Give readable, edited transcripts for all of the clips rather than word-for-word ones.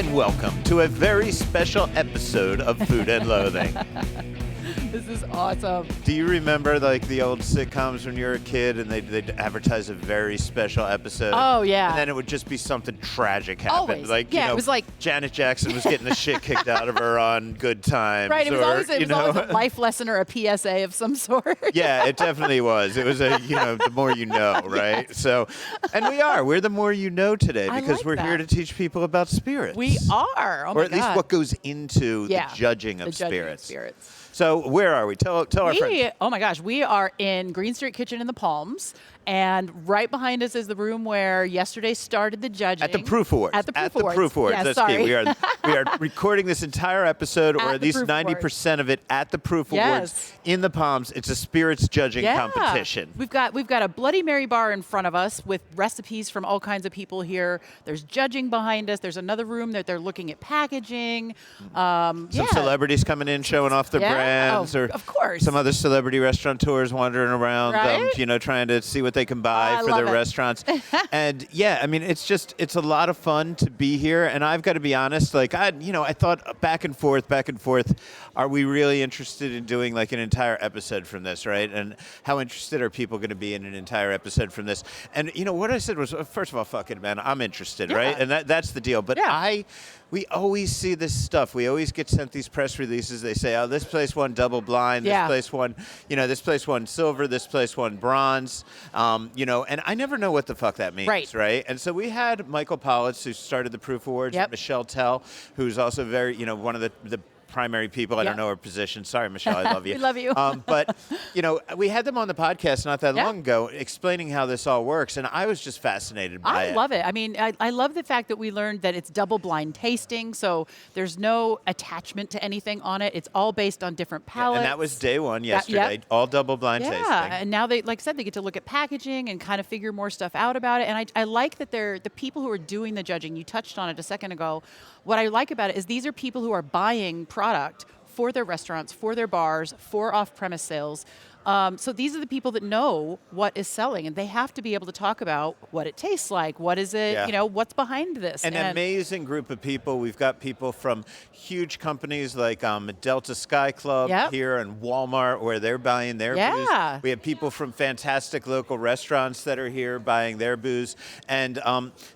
and welcome to a very special episode of Food and Loathing. This is awesome. Do you remember like the old sitcoms when you were a kid and they'd advertise a very special episode? Oh, yeah. And then it would just be something tragic happen. Always. Like, Yeah, it was like Janet Jackson was getting the shit kicked out of her on Good Times. Right, it was always a life lesson or a PSA of some sort. Yeah, it definitely was. It was the more you know, right? Yes. So, and we're the more you know today because like we're here to that. teach people about spirits. We are. Oh, or my at least God. what goes into the judging of spirits. So where are we? Tell our friends. Oh my gosh, we are in Green Street Kitchen in the Palms, and right behind us is the room where yesterday started the judging. At the Proof Awards. At the Proof Awards. Yes, That's sorry. key. We are recording this entire episode, or At at the least Proof 90% of it at the Proof Awards in the Palms. It's a spirits judging competition. We've got a Bloody Mary bar in front of us with recipes from all kinds of people here. There's judging behind us. There's another room that they're looking at packaging. Some celebrities coming in showing off their brands, or of course. Some other celebrity restaurateurs wandering around, trying to see what they can buy for their restaurants. And it's a lot of fun to be here. And I've got to be honest, I thought back and forth, are we really interested in doing like an entire episode from this, right? And how interested are people going to be in an entire episode from this? And what I said was, first of all, fuck it, man, I'm interested, right? And that's the deal. But we always see this stuff. We always get sent these press releases. They say, oh, this place won double blind. This place won, this place won silver. This place won bronze. And I never know what the fuck that means, right? And so we had Michael Politz, who started the Proof Awards, Michelle Tell, who's also very, one of the primary people. I don't know her position. Sorry, Michelle, I love you. We love you. But, we had them on the podcast not that long ago explaining how this all works, and I was just fascinated by it. I love it. I mean, I love the fact that we learned that it's double blind tasting, so there's no attachment to anything on it. It's all based on different palates. And that was day one yesterday, all double blind tasting. Yeah, and now they, like I said, they get to look at packaging and kind of figure more stuff out about it. And I like that they're the people who are doing the judging. You touched on it a second ago. What I like about it is these are people who are buying product for their restaurants, for their bars, for off-premise sales. So these are the people that know what is selling, and they have to be able to talk about what it tastes like, what is it, what's behind this. An amazing group of people. We've got people from huge companies like Delta Sky Club here and Walmart, where they're buying their booze. We have people from fantastic local restaurants that are here buying their booze, and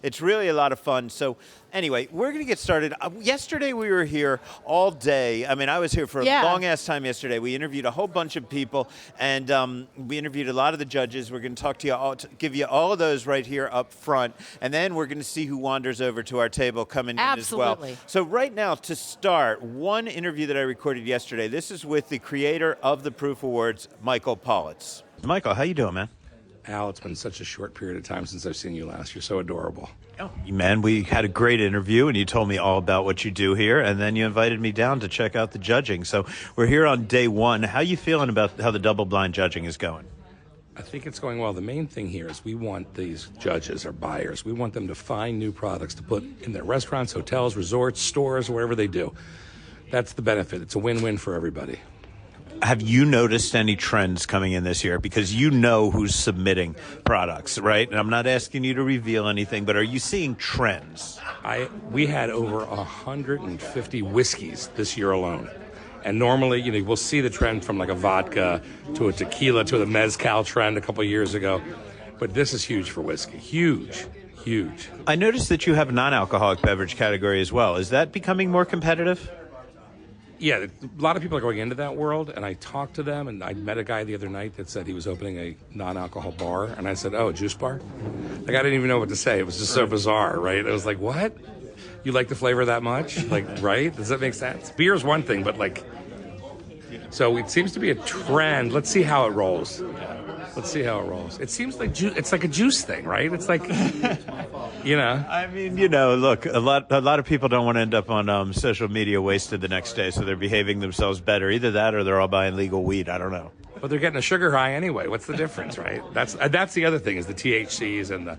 it's really a lot of fun. So anyway, we're going to get started. Yesterday we were here all day. I mean, I was here for a long-ass time yesterday. We interviewed a whole bunch of people, and we interviewed a lot of the judges. We're going to talk to you all, give you all of those right here up front, and then we're going to see who wanders over to our table coming in as well. So right now, to start, one interview that I recorded yesterday. This is with the creator of the Proof Awards, Michael Politz. Michael, how you doing, man? Al, it's been such a short period of time since I've seen you last. You're so adorable. Oh, man, we had a great interview, and you told me all about what you do here, and then you invited me down to check out the judging. So we're here on day one. How you feeling about how the double-blind judging is going? I think it's going well. The main thing here is we want these judges or buyers, we want them to find new products to put in their restaurants, hotels, resorts, stores, wherever they do. That's the benefit. It's a win-win for everybody. Have you noticed any trends coming in this year? Because you know who's submitting products, right? And I'm not asking you to reveal anything, but are you seeing trends? We had over 150 whiskeys this year alone. And normally, we'll see the trend from like a vodka to a tequila to the mezcal trend a couple of years ago. But this is huge for whiskey. Huge. I noticed that you have a non-alcoholic beverage category as well. Is that becoming more competitive? Yeah, a lot of people are going into that world, and I talked to them, and I met a guy the other night that said he was opening a non-alcohol bar, and I said, oh, a juice bar? Like, I didn't even know what to say. It was just so bizarre, right? I was like, what? You like the flavor that much? Like, right? Does that make sense? Beer's one thing, but so it seems to be a trend. Let's see how it rolls. It seems like it's like a juice thing, right? It's like, I mean, look, a lot of people don't want to end up on social media wasted the next day, so they're behaving themselves better. Either that or they're all buying legal weed. I don't know. But they're getting a sugar high anyway. What's the difference, right? That's the other thing is the THCs and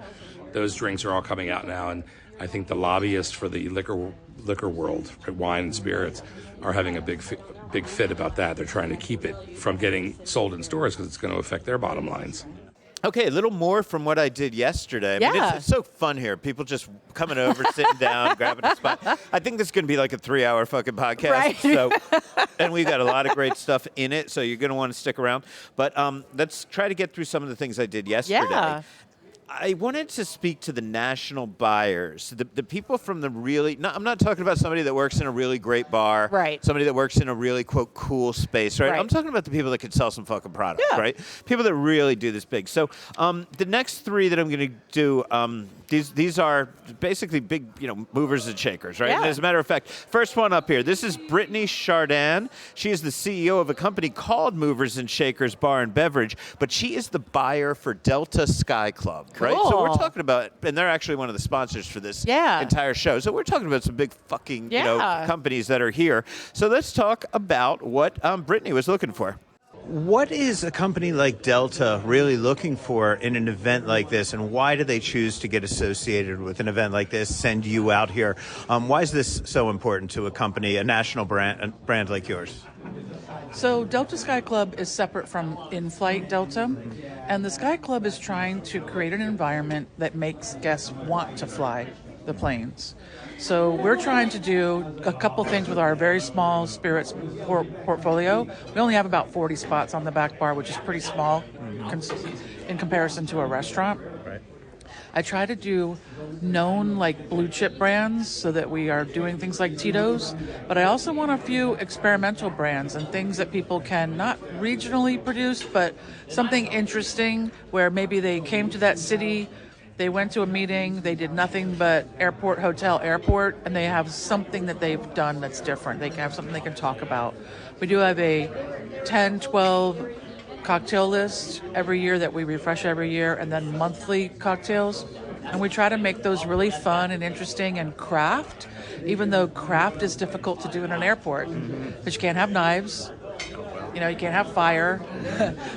those drinks are all coming out now, and I think the lobbyists for the liquor world, wine and spirits, are having a big fit about that. They're trying to keep it from getting sold in stores because it's going to affect their bottom lines. Okay, a little more from what I did yesterday. I mean, it's so fun here. People just coming over, sitting down, grabbing a spot. I think this is going to be like a 3-hour fucking podcast. Right. So, and we've got a lot of great stuff in it, so you're going to want to stick around. But let's try to get through some of the things I did yesterday. Yeah. I wanted to speak to the national buyers, the people from the really, I'm not talking about somebody that works in a really great bar, right? Somebody that works in a really, quote, cool space, right? I'm talking about the people that can sell some fucking product, right? People that really do this big. So the next three that I'm going to do, these are basically big, movers and shakers, right? Yeah. And as a matter of fact, first one up here, this is Brittany Chardin. She is the CEO of a company called Movers and Shakers Bar and Beverage, but she is the buyer for Delta Sky Club. Cool. Right? So we're talking about, and they're actually one of the sponsors for this entire show. So we're talking about some big fucking companies that are here. So let's talk about what Brittany was looking for. What is a company like Delta really looking for in an event like this, and why do they choose to get associated with an event like this, send you out here? Why is this so important to a company, a national brand like yours? So Delta Sky Club is separate from in-flight Delta, and the Sky Club is trying to create an environment that makes guests want to fly the planes. So we're trying to do a couple things with our very small spirits portfolio. We only have about 40 spots on the back bar, which is pretty small in comparison to a restaurant. Right. I try to do known blue chip brands so that we are doing things like Tito's, but I also want a few experimental brands and things that people can not regionally produce, but something interesting where maybe they came to that city, they went to a meeting, they did nothing but airport, hotel, airport, and they have something that they've done that's different. They can have something they can talk about. We do have a 10, 12 cocktail list every year that we refresh every year, and then monthly cocktails. And we try to make those really fun and interesting and craft, even though craft is difficult to do in an airport because you can't have knives. You can't have fire.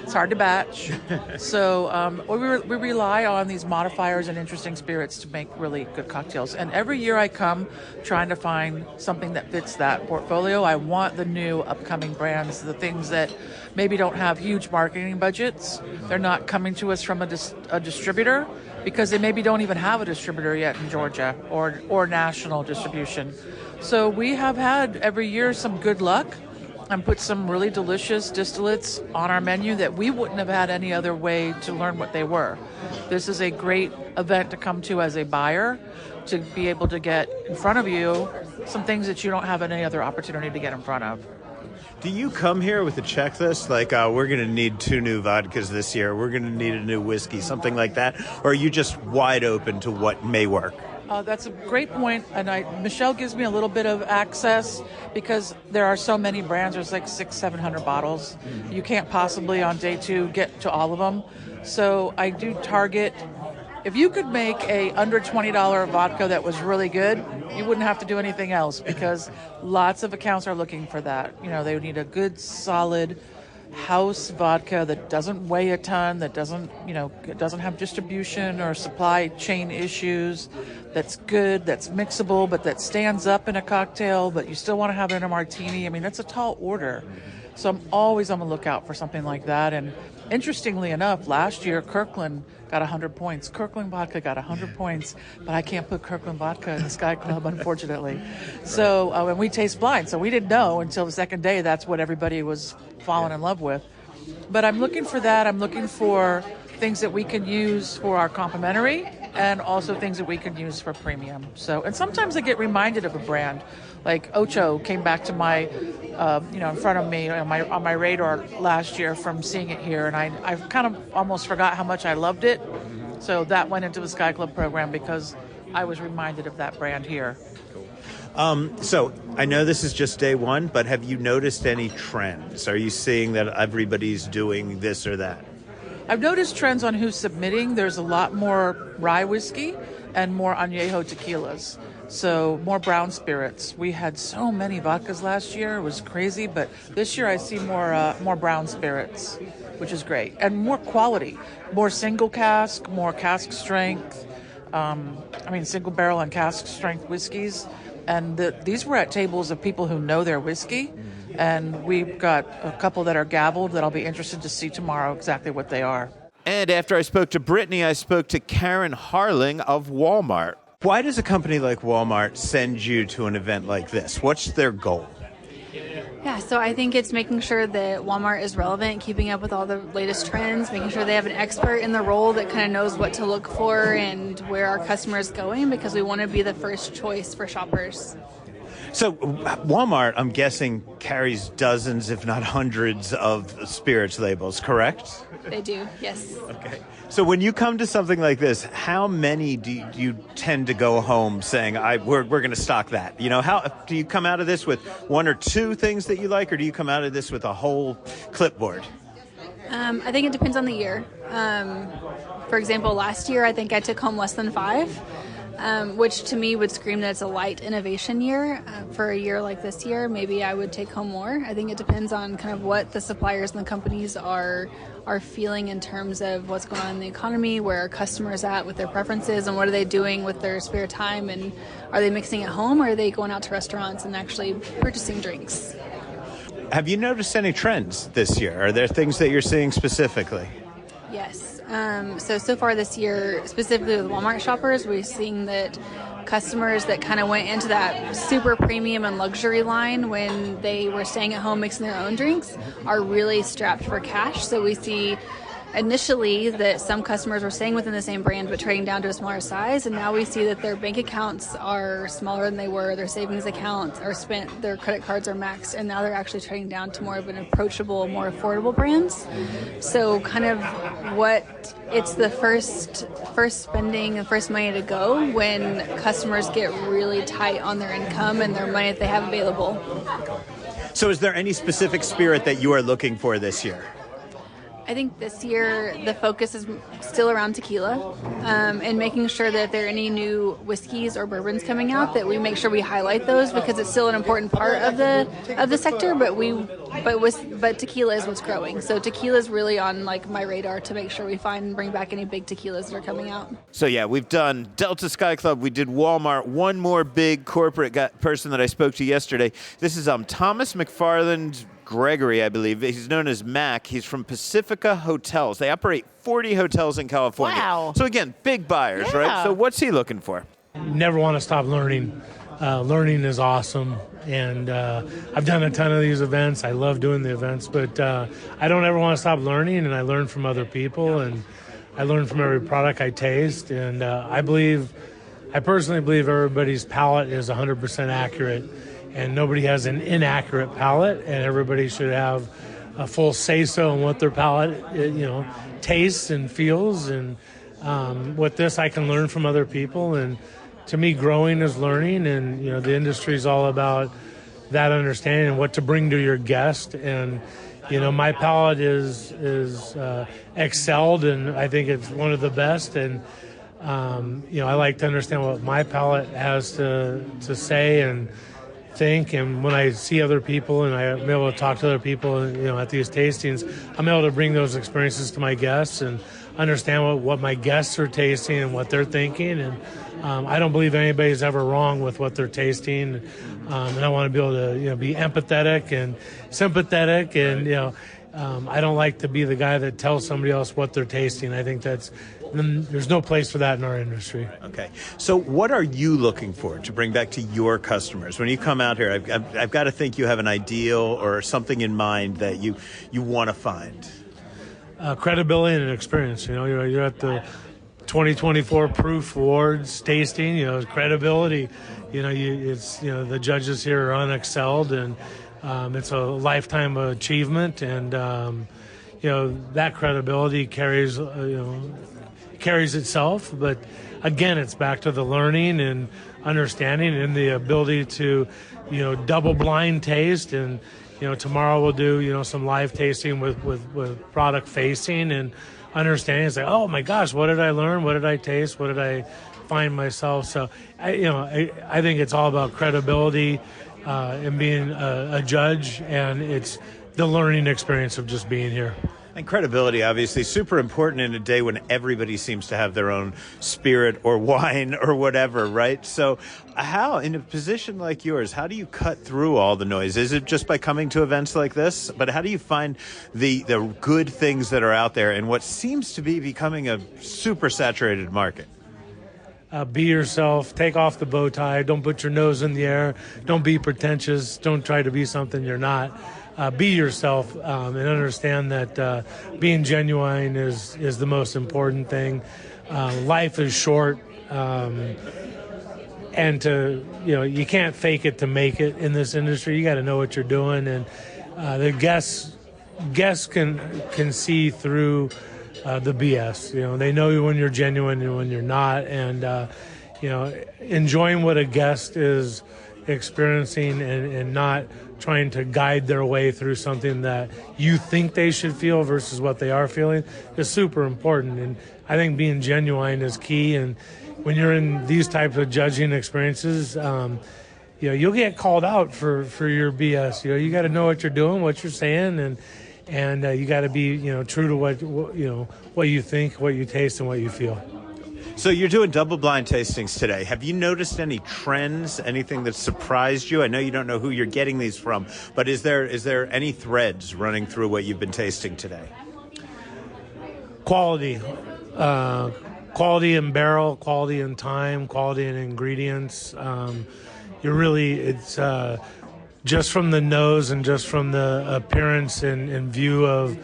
It's hard to batch. So we rely on these modifiers and interesting spirits to make really good cocktails. And every year I come trying to find something that fits that portfolio. I want the new upcoming brands, the things that maybe don't have huge marketing budgets. They're not coming to us from a distributor because they maybe don't even have a distributor yet in Georgia or national distribution. So we have had every year some good luck and put some really delicious distillates on our menu that we wouldn't have had any other way to learn what they were. This is a great event to come to as a buyer, to be able to get in front of you some things that you don't have any other opportunity to get in front of. Do you come here with a checklist like, we're going to need 2 new vodkas this year, we're going to need a new whiskey, something like that? Or are you just wide open to what may work? That's a great point, and Michelle gives me a little bit of access because there are so many brands. There's like 600-700 bottles. You can't possibly on day 2 get to all of them. So I do target. If you could make a under $20 vodka that was really good, you wouldn't have to do anything else because lots of accounts are looking for that. They would need a good, solid house vodka that doesn't weigh a ton, that doesn't have distribution or supply chain issues, that's good, that's mixable, but that stands up in a cocktail, but you still want to have it in a martini. I mean, that's a tall order. So I'm always on the lookout for something like that. And interestingly enough, last year, Kirkland got 100 points. Kirkland vodka got 100 points, but I can't put Kirkland vodka in the Sky Club, unfortunately. So, and we taste blind, so we didn't know until the second day that's what everybody was falling in love with. But I'm looking for that. I'm looking for things that we can use for our complimentary and also things that we can use for premium. So, and sometimes I get reminded of a brand. Like Ocho came back to my, in front of me on my radar last year from seeing it here, and I kind of almost forgot how much I loved it. So that went into the Sky Club program because I was reminded of that brand here. So I know this is just day 1, but have you noticed any trends? Are you seeing that everybody's doing this or that? I've noticed trends on who's submitting. There's a lot more rye whiskey and more añejo tequilas. So more brown spirits. We had so many vodkas last year. It was crazy. But this year I see more brown spirits, which is great. And more quality. More single cask, more cask strength. Single barrel and cask strength whiskeys. And these were at tables of people who know their whiskey. And we've got a couple that are gavelled that I'll be interested to see tomorrow exactly what they are. And after I spoke to Brittany, I spoke to Karen Harling of Walmart. Why does a company like Walmart send you to an event like this? What's their goal? Yeah, so I think it's making sure that Walmart is relevant, keeping up with all the latest trends, making sure they have an expert in the role that kind of knows what to look for and where our customers going, because we want to be the first choice for shoppers. So Walmart, I'm guessing, carries dozens, if not hundreds, of spirits labels, correct? They do, yes. Okay. So when you come to something like this, how many do you tend to go home saying, we're going to stock that? You know, how do you come out of this with one or two things that you like, or do you come out of this with a whole clipboard? I think it depends on the year. For example, last year, I think I took home less than 5. Which to me would scream that it's a light innovation year. For a year like this year, maybe I would take home more. I think it depends on kind of what the suppliers and the companies are feeling in terms of what's going on in the economy, where are customers at with their preferences, and what are they doing with their spare time, and are they mixing at home, or are they going out to restaurants and actually purchasing drinks? Have you noticed any trends this year? Are there things that you're seeing specifically? Yes. So far this year, specifically with Walmart shoppers, we're seeing that customers that kind of went into that super premium and luxury line when they were staying at home mixing their own drinks are really strapped for cash. So we see initially that some customers were staying within the same brand but trading down to a smaller size, and now we see that their bank accounts are smaller than they were, their savings accounts are spent, their credit cards are maxed, and now they're actually trading down to more of an approachable, more affordable brands. So kind of it's the first spending and first money to go when customers get really tight on their income and their money that they have available. So is there any specific spirit that you are looking for this year? I think this year the focus is still around tequila, and making sure that if there are any new whiskeys or bourbons coming out, that we make sure we highlight those, because it's still an important part of the sector. But tequila is what's growing. So tequila is really on my radar to make sure we find and bring back any big tequilas that are coming out. So yeah, we've done Delta Sky Club. We did Walmart. One more big corporate person that I spoke to yesterday. This is Thomas McFarland Gregory, I believe. He's known as Mac. He's from Pacifica Hotels. They operate 40 hotels in California. Wow. So again, big buyers, right? So what's he looking for? Never want to stop learning. Learning is awesome. And I've done a ton of these events. I love doing the events, but I don't ever want to stop learning, and I learn from other people, and I learn from every product I taste. And I personally believe everybody's palate is 100% accurate. And nobody has an inaccurate palate, and everybody should have a full say-so on what their palate, tastes and feels. And with this, I can learn from other people. And to me, growing is learning, and the industry is all about that understanding and what to bring to your guest. And my palate is excelled, and I think it's one of the best. And I like to understand what my palate has to say and think, and when I see other people and I'm able to talk to other people, at these tastings, I'm able to bring those experiences to my guests and understand what my guests are tasting and what they're thinking. And I don't believe anybody's ever wrong with what they're tasting. And I want to be able to, be empathetic and sympathetic, and I don't like to be the guy that tells somebody else what they're tasting. I think there's no place for that in our industry. Okay. So what are you looking for to bring back to your customers? When you come out here, I've got to think you have an ideal or something in mind that you want to find. Credibility and experience. You're at the 2024 Proof Awards tasting. Credibility. The judges here are unexcelled, and it's a lifetime achievement, and that credibility carries itself. But again, it's back to the learning and understanding and the ability to double blind taste. And tomorrow we'll do some live tasting with product facing and understanding. It's like, oh my gosh, what did I learn? What did I taste? What did I find myself? So I think it's all about credibility and being a judge, and it's the learning experience of just being here. And credibility, obviously, super important in a day when everybody seems to have their own spirit or wine or whatever, right? So how, in a position like yours, how do you cut through all the noise? Is it just by coming to events like this? But how do you find the good things that are out there in what seems to be becoming a super saturated market? Be yourself. Take off the bow tie. Don't put your nose in the air. Don't be pretentious. Don't try to be something you're not. Be yourself and understand that being genuine is the most important thing. Life is short, and you can't fake it to make it in this industry. You got to know what you're doing, and the guests can see through the BS. They know when you're genuine and when you're not, and enjoying what a guest is experiencing and not trying to guide their way through something that you think they should feel versus what they are feeling is super important. And I think being genuine is key. And when you're in these types of judging experiences, you'll get called out for your BS. You got to know what you're doing, what you're saying, and you got to be true to what you think, what you taste, and what you feel. So you're doing double blind tastings today. Have you noticed any trends, anything that surprised you? I know you don't know who you're getting these from, but is there any threads running through what you've been tasting today? Quality. Quality in barrel, quality in time, quality in ingredients. It's just from the nose and just from the appearance and view of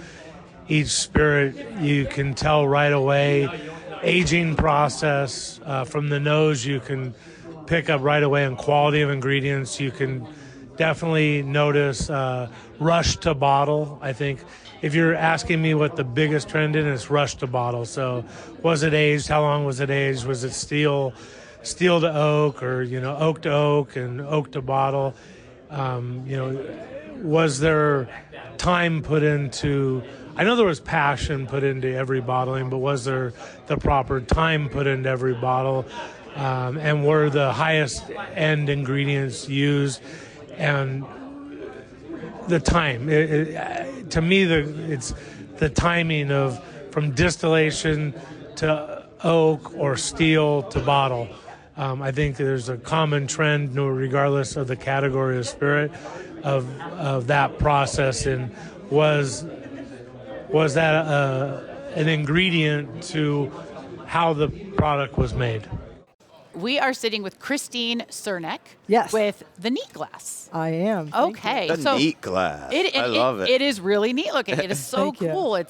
each spirit, you can tell right away. Aging process, from the nose you can pick up right away, and quality of ingredients you can definitely notice. Rush to bottle, I think if you're asking me what the biggest trend is, it's rush to bottle. So was it aged? How long was it aged? Was it steel to oak, or oak to oak and oak to bottle? Was there time put into, I know there was passion put into every bottling, but was there the proper time put into every bottle? And were the highest end ingredients used? And the time, to me, it's the timing of from distillation to oak or steel to bottle. I think there's a common trend, regardless of the category of spirit, of that process. And was that an ingredient to how the product was made? We are sitting with Christine Cernek. Yes. With the neat glass. I am. Okay. The neat glass. I love it. It is really neat looking. It is so Thank you. cool.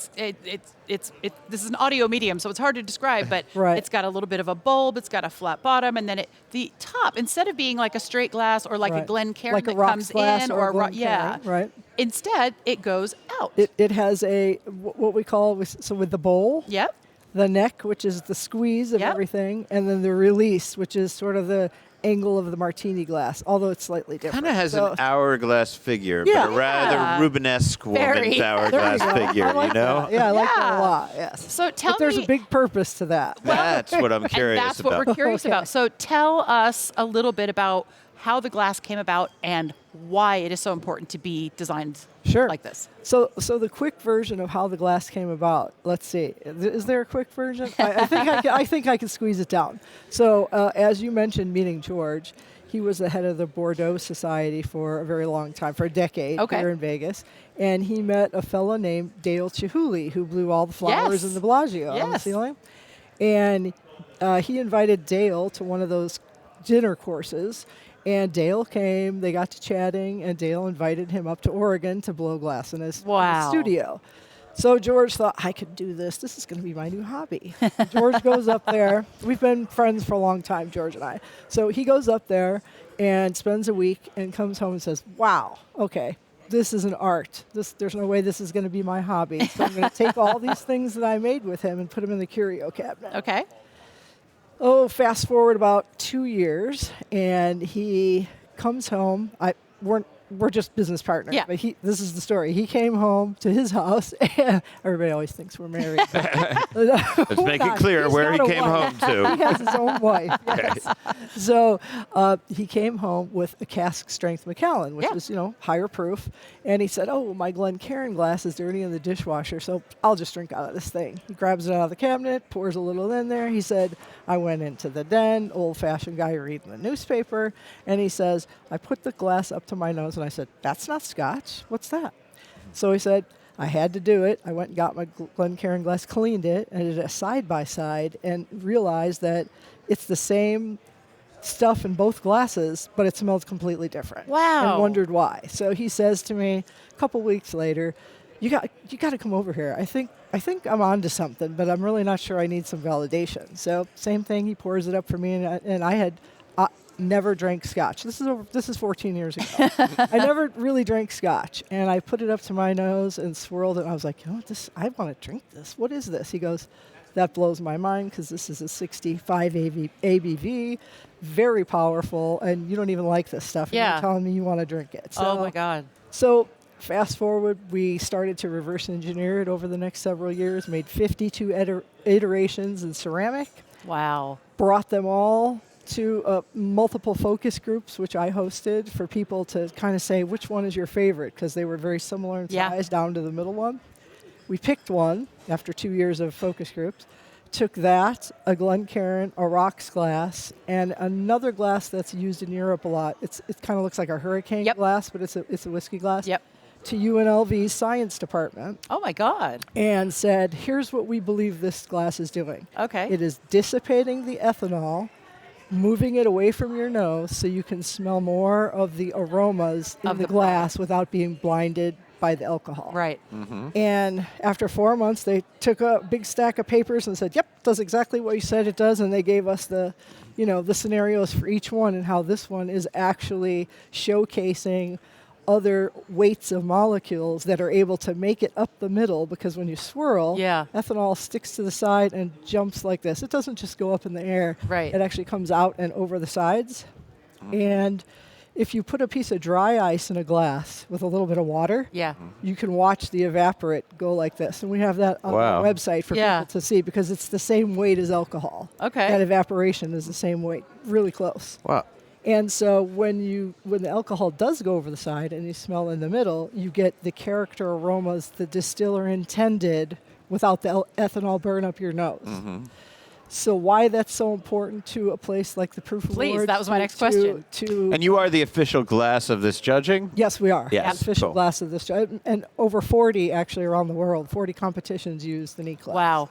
This is an audio medium, so it's hard to describe, but Right. It's got a little bit of a bulb, it's got a flat bottom, and then the top, instead of being like a straight glass or like a Right. Glencairn Like a that rocks comes glass in or a or Glencairn, right. Instead, it goes out. It has what we call, so with the bowl, Yep. the neck, which is the squeeze of Yep. everything, and then the release, which is sort of the angle of the martini glass, although it's slightly different. Kind of has So- an hourglass figure, Yeah. but a rather Yeah. Rubenesque Very. woman's hourglass There you go. figure, I like that. Yeah, I like that Yeah. a lot, yes. So tell but there's me- a big purpose to that. That's what I'm curious And that's about. what we're curious Okay. about. So tell us a little bit about how the glass came about and why it is so important to be designed Sure. like this. So the quick version of how the glass came about. Let's see. Is there a quick version? I think I can squeeze it down. So as you mentioned, meeting George, he was the head of the Bordeaux Society for a very long time, for a decade here in Vegas. And he met a fellow named Dale Chihuly, who blew all the flowers Yes. in the Bellagio on the Yes. ceiling. And he invited Dale to one of those dinner courses. And Dale came, they got to chatting, and Dale invited him up to Oregon to blow glass in his studio. So George thought, I could do this. This is going to be my new hobby. George goes up there. We've been friends for a long time, George and I. So he goes up there and spends a week and comes home and says, wow, okay, this is an art. There's no way this is going to be my hobby. So I'm going to take all these things that I made with him and put them in the curio cabinet. Okay. Oh, fast forward about 2 years, and he comes home. we're just business partners. Yeah. But this is the story. He came home to his house. And everybody always thinks we're married. Let's make it clear where he came home to. He has his own wife. Yes. So he came home with a cask strength Macallan, which is, higher proof. And he said, oh, my Glencairn glass is dirty in the dishwasher, so I'll just drink out of this thing. He grabs it out of the cabinet, pours a little in there. He said, I went into the den, old-fashioned guy reading the newspaper, and he says, I put the glass up to my nose, and I said, that's not scotch. What's that? So he said, I had to do it. I went and got my Glencairn glass, cleaned it, and did a side-by-side, and realized that it's the same stuff in both glasses, but it smells completely different. Wow. And wondered why. So he says to me a couple weeks later, you got to come over here. I think I'm onto something, but I'm really not sure. I need some validation. So same thing. He pours it up for me, and I had never drank scotch. This is 14 years ago. I never really drank scotch, and I put it up to my nose and swirled it. And I was like, I want to drink this. What is this? He goes, that blows my mind because this is a 65 ABV, very powerful, and you don't even like this stuff. And you're telling me you want to drink it. So, oh my God. So fast forward, we started to reverse engineer it over the next several years, made 52 iterations in ceramic. Wow. Brought them all to multiple focus groups, which I hosted, for people to kind of say which one is your favorite, because they were very similar in size down to the middle one. We picked one after 2 years of focus groups, took that, a Glencairn, a rocks glass, and another glass that's used in Europe a lot. It kind of looks like a hurricane glass, but it's a whiskey glass. Yep. To UNLV's science department. Oh my God. And said, here's what we believe this glass is doing. Okay. It is dissipating the ethanol, moving it away from your nose so you can smell more of the aromas in the glass without being blinded by the alcohol. Right. Mm-hmm. And after 4 months, they took a big stack of papers and said, yep, does exactly what you said it does. And they gave us the scenarios for each one and how this one is actually showcasing other weights of molecules that are able to make it up the middle, because when you swirl, ethanol sticks to the side and jumps like this. It doesn't just go up in the air. Right. It actually comes out and over the sides. And if you put a piece of dry ice in a glass with a little bit of water, you can watch the evaporate go like this. And we have that on our website for people to see, because it's the same weight as alcohol. Okay. That evaporation is the same weight, really close. Wow. And so when the alcohol does go over the side and you smell in the middle, you get the character aromas the distiller intended without the ethanol burn up your nose. Mm-hmm. So why that's so important to a place like the Proof Awards? Please, that was my next question. And you are the official glass of this judging? Yes, we are. Yes. Official glass of this judging. And over 40 actually around the world, 40 competitions use the neat glass. Wow.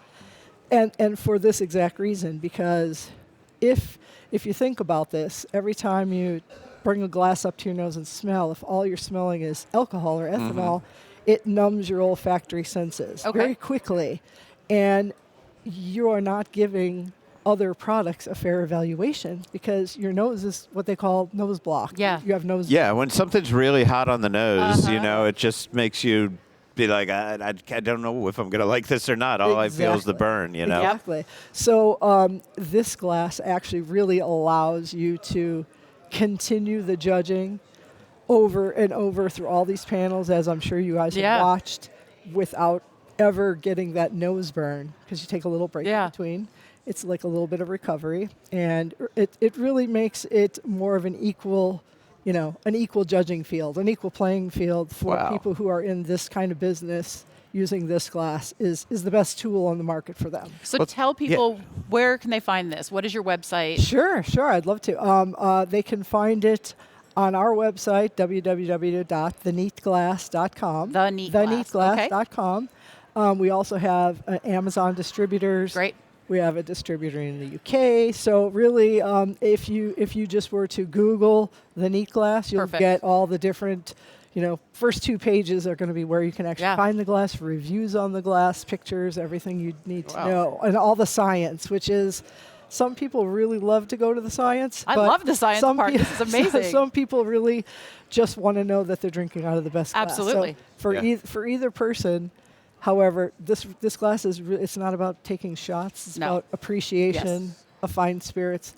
And for this exact reason, because if you think about this, every time you bring a glass up to your nose and smell, if all you're smelling is alcohol or ethanol, it numbs your olfactory senses very quickly. And you are not giving other products a fair evaluation, because your nose is what they call nose block. Yeah. You have nose. Yeah, when something's really hot on the nose, it just makes you be like, I don't know if I'm going to like this or not. All I feel is the burn, Exactly. So this glass actually really allows you to continue the judging over and over through all these panels, as I'm sure you guys have watched, without ever getting that nose burn, because you take a little break in between. It's like a little bit of recovery, and it really makes it more of an equal judging field, an equal playing field for people who are in this kind of business. Using this glass is the best tool on the market for them. So tell people, where can they find this? What is your website? Sure, I'd love to. They can find it on our website, www.theneatglass.com. Theneatglass.com. We also have Amazon distributors. Great. We have a distributor in the UK. So really, if you just were to Google the Neat Glass, you'll get all the different, first 2 pages are going to be where you can actually find the glass, reviews on the glass, pictures, everything you need to know, and all the science, which is, some people really love to go to the science. I love the science part. This is amazing. Some people really just want to know that they're drinking out of the best glass. Absolutely. So for either person. However, this glass it's not about taking shots. It's about appreciation of fine spirits,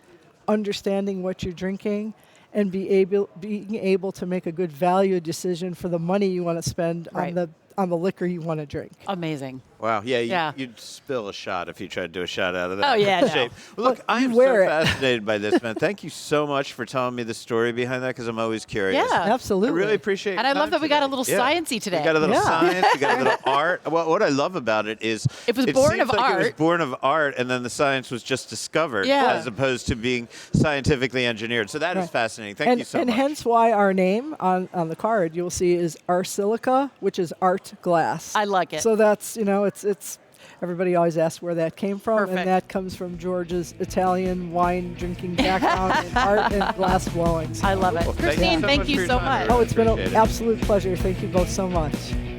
understanding what you're drinking, and being able to make a good value decision for the money you want to spend on the liquor you want to drink. Amazing. Wow. Yeah. You'd spill a shot if you tried to do a shot out of that. Oh, yeah, no. shape. Well, look, I am so fascinated by this, man. Thank you so much for telling me the story behind that, because I'm always curious. Yeah. Absolutely. I really appreciate it. And I love that we got a little sciencey today. We got a little science. We got a little art. Well, what I love about it is it was born seems of like art. It was born of art, and then the science was just discovered, as opposed to being scientifically engineered. So that is fascinating. Thank you so much. And hence why our name on the card, you'll see, is Arsilica, which is art glass. I like it. So that's, it's everybody always asks where that came from. Perfect. And that comes from George's Italian wine drinking background in art and glass blowing. I love it. Well, Christine, thank you so much. Oh, it's been an absolute pleasure. Thank you both so much.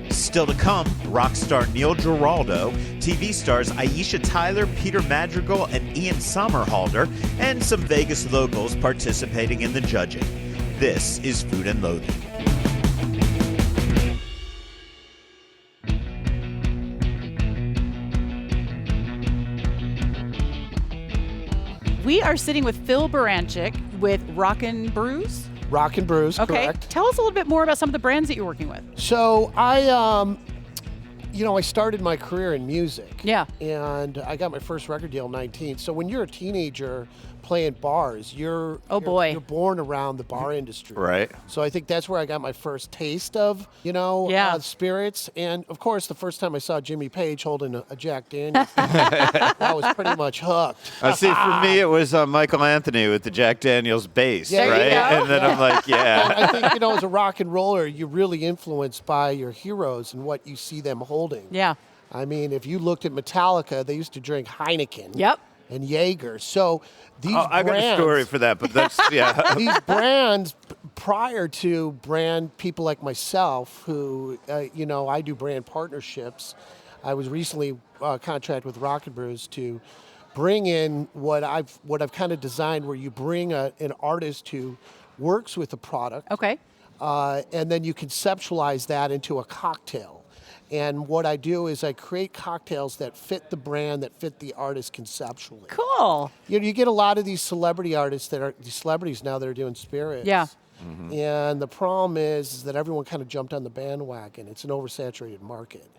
Still to come, rock star Neil Geraldo, TV stars Aishe Tyler, Peter Madrigal, and Ian Somerhalder, and some Vegas locals participating in the judging. This is Food and Loathing. We are sitting with Phil Baranchik with Rockin' Brews. Rockin' Brews, Okay. correct. Tell us a little bit more about some of the brands that you're working with. So I started my career in music. Yeah. And I got my first record deal at 19. So when you're a teenager playing bars, you're born around the bar industry. Right. So I think that's where I got my first taste of, spirits. And of course, the first time I saw Jimmy Page holding a Jack Daniels, I was pretty much hooked. See, for me, it was Michael Anthony with the Jack Daniels bass, Yeah, right? yeah. And then I'm like, yeah. I think, as a rock and roller, you're really influenced by your heroes and what you see them holding. Yeah. I mean, if you looked at Metallica, they used to drink Heineken. Yep. And Jaeger. So these brands... I got a story for that, but that's, these brands, prior to brand people like myself, who, I do brand partnerships. I was recently contracted with Rockin' Brews to bring in what I've kind of designed, where you bring an artist who works with a product. Okay. And then you conceptualize that into a cocktail. And what I do is I create cocktails that fit the brand, that fit the artist conceptually. Cool. You get a lot of these celebrity artists these celebrities now that are doing spirits. Yeah. Mm-hmm. And the problem is that everyone kind of jumped on the bandwagon. It's an oversaturated market.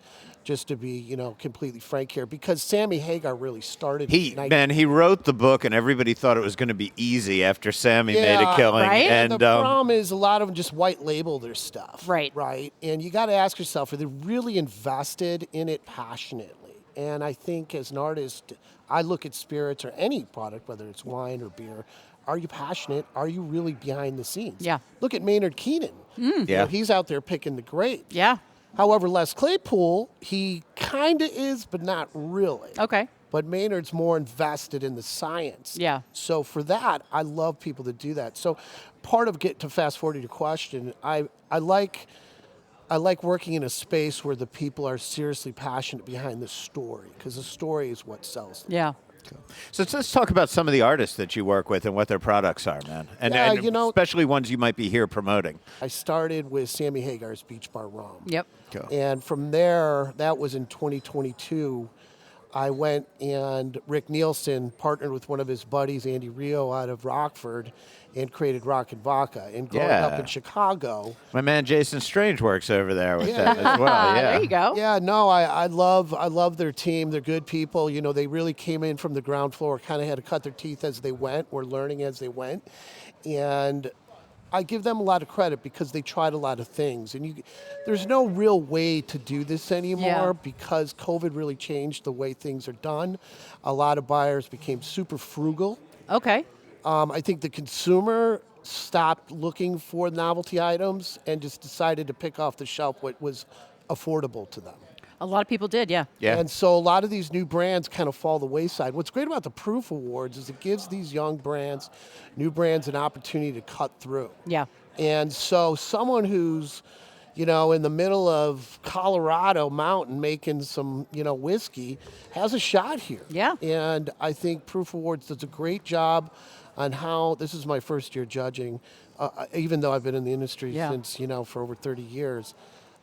Just to be, completely frank here, because Sammy Hagar really started. He wrote the book, and everybody thought it was going to be easy after Sammy made a killing. Right? And the problem is a lot of them just white label their stuff. Right. Right. And you got to ask yourself, are they really invested in it passionately? And I think as an artist, I look at spirits or any product, whether it's wine or beer. Are you passionate? Are you really behind the scenes? Yeah. Look at Maynard Keenan. He's out there picking the grapes. Yeah. However, Les Claypool, he kind of is, but not really. Okay. But Maynard's more invested in the science. Yeah. So for that, I love people that do that. So part of to fast forward your question, I like working in a space where the people are seriously passionate behind the story, because the story is what sells them. Yeah. So let's talk about some of the artists that you work with and what their products are, man. And especially ones you might be here promoting. I started with Sammy Hagar's Beach Bar Rum. Yep. Cool. And from there, that was in 2022, I went and Rick Nielsen partnered with one of his buddies, Andy Rio, out of Rockford, and created Rock and Vodka. And growing up in Chicago, my man Jason Strange works over there with them as well. Yeah, there you go. Yeah, no, I love their team. They're good people. They really came in from the ground floor, kind of had to cut their teeth as they went. We're learning as they went, and I give them a lot of credit because they tried a lot of things. And there's no real way to do this anymore because COVID really changed the way things are done. A lot of buyers became super frugal. Okay. I think the consumer stopped looking for novelty items and just decided to pick off the shelf what was affordable to them. A lot of people did, yeah. And so a lot of these new brands kind of fall the wayside. What's great about the Proof Awards is it gives these young brands, new brands, an opportunity to cut through. Yeah. And so someone who's, in the middle of Colorado mountain making some, whiskey has a shot here. Yeah. And I think Proof Awards does a great job on how, this is my first year judging, even though I've been in the industry since, for over 30 years.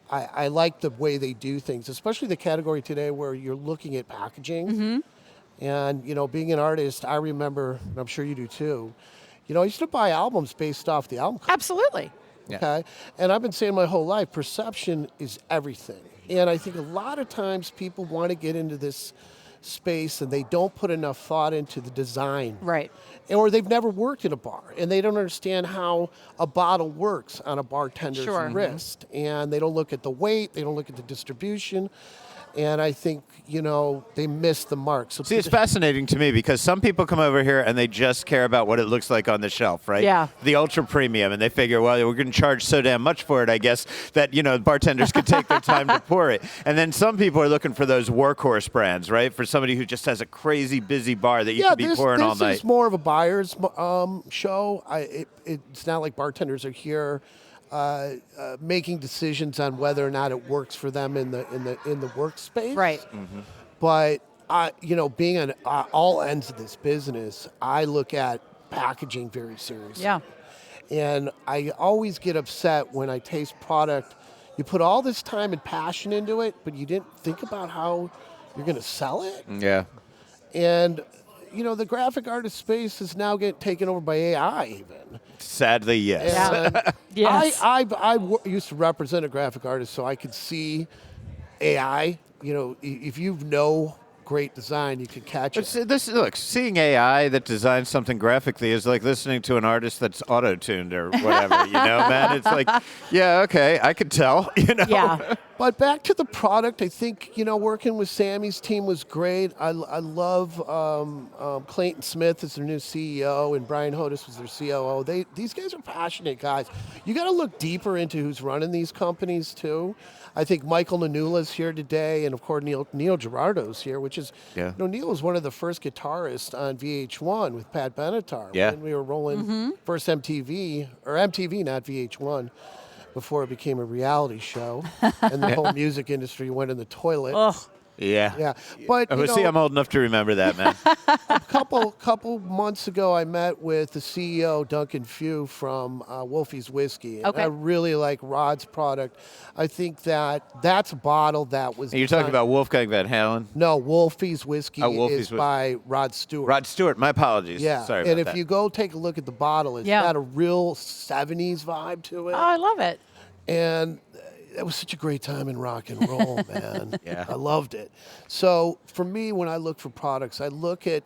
I like the way they do things, especially the category today where you're looking at packaging. Mm-hmm. And, being an artist, I remember, and I'm sure you do too, I used to buy albums based off the album cover. Absolutely. Okay, and I've been saying my whole life, perception is everything. And I think a lot of times people want to get into this space and they don't put enough thought into the design. Right. Or they've never worked in a bar and they don't understand how a bottle works on a bartender's wrist. And they don't look at the weight, they don't look at the distribution. And I think, they missed the mark. So see, it's fascinating to me because some people come over here and they just care about what it looks like on the shelf, right? Yeah. The ultra premium, and they figure, well, we're going to charge so damn much for it, I guess, that, bartenders could take their time to pour it. And then some people are looking for those workhorse brands, right? For somebody who just has a crazy busy bar that you could be pouring all night. This is more of a buyer's show. It's not like bartenders are here making decisions on whether or not it works for them in the workspace. Right. Mm-hmm. But being on all ends of this business, I look at packaging very seriously. Yeah. And I always get upset when I taste product. You put all this time and passion into it, but you didn't think about how you're going to sell it. Yeah. And the graphic artist space is now getting taken over by AI even. Sadly, yes. And Yes. I used to represent a graphic artist, so I could see AI. If you know great design, you can catch it. Look, seeing AI that designs something graphically is like listening to an artist that's auto-tuned or whatever, man. It's like, yeah, okay, I could tell, Yeah. But back to the product, I think, working with Sammy's team was great. I love Clayton Smith as their new CEO and Brian Hodis was their COO. These guys are passionate guys. You got to look deeper into who's running these companies, too. I think Michael Nanula's here today, and of course Neil Gerardo's here, which is, Neil was one of the first guitarists on VH1 with Pat Benatar when we were rolling first MTV, not VH1, before it became a reality show, and the whole music industry went in the toilet. Ugh. Yeah. But see, I'm old enough to remember that, man. A couple months ago, I met with the CEO, Duncan Few, from Wolfie's Whiskey. And Okay. I really like Rod's product. I think that's a bottle that was... And you're talking about Wolfgang Van Halen? No, Wolfie's Whiskey Wolfie's is by Rod Stewart. Rod Stewart, my apologies. Yeah, Sorry about and if that. you go take a look at the bottle, it's got a real 70s vibe to it. Oh, I love it. And it was such a great time in rock and roll, man. Yeah. I loved it. So for me, when I look for products, I look at,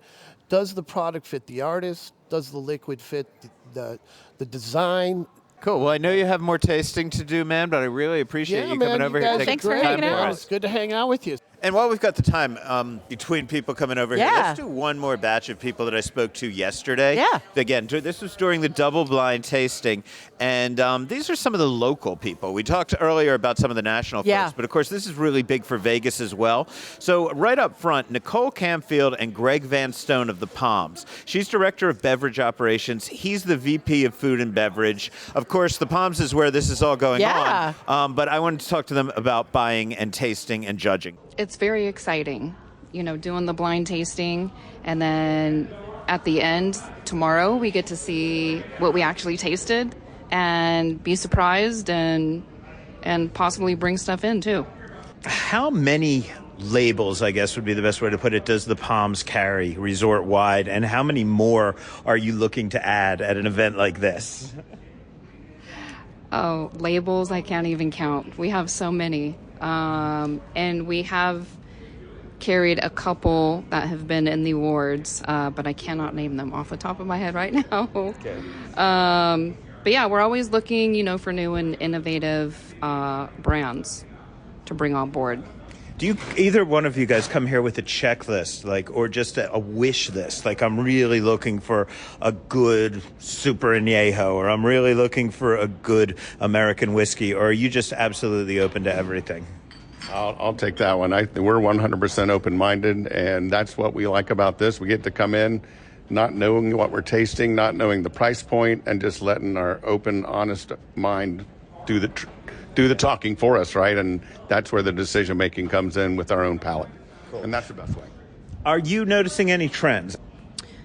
does the product fit the artist? Does the liquid fit the design? Cool. Well, I know you have more tasting to do, man, but I really appreciate you coming over here. Thanks for hanging out. It's good to hang out with you. And while we've got the time between people coming over here, Yeah. let's do one more batch of people that I spoke to yesterday. Yeah. Again, this was during the double-blind tasting, and these are some of the local people. We talked earlier about some of the national folks, but of course this is really big for Vegas as well. So right up front, Nicole Camfield and Greg Van Stone of the Palms. She's Director of Beverage Operations. He's the VP of Food and Beverage. Of course, the Palms is where this is all going on, but I wanted to talk to them about buying and tasting and judging. It's very exciting, doing the blind tasting, and then at the end tomorrow we get to see what we actually tasted and be surprised and possibly bring stuff in too. How many labels, I guess would be the best way to put it, does the Palms carry resort wide, and how many more are you looking to add at an event like this? Oh, labels, I can't even count. We have so many. And we have carried a couple that have been in the awards, but I cannot name them off the top of my head right now. Okay. But yeah, we're always looking, for new and innovative brands to bring on board. Do you, either one of you guys, come here with a checklist, or just a wish list? I'm really looking for a good Super Añejo, or I'm really looking for a good American whiskey, or are you just absolutely open to everything? I'll take that one. We're 100% open-minded, and that's what we like about this. We get to come in not knowing what we're tasting, not knowing the price point, and just letting our open, honest mind do the talking for us, right? And that's where the decision-making comes in with our own palate. Cool. And that's the best way. Are you noticing any trends?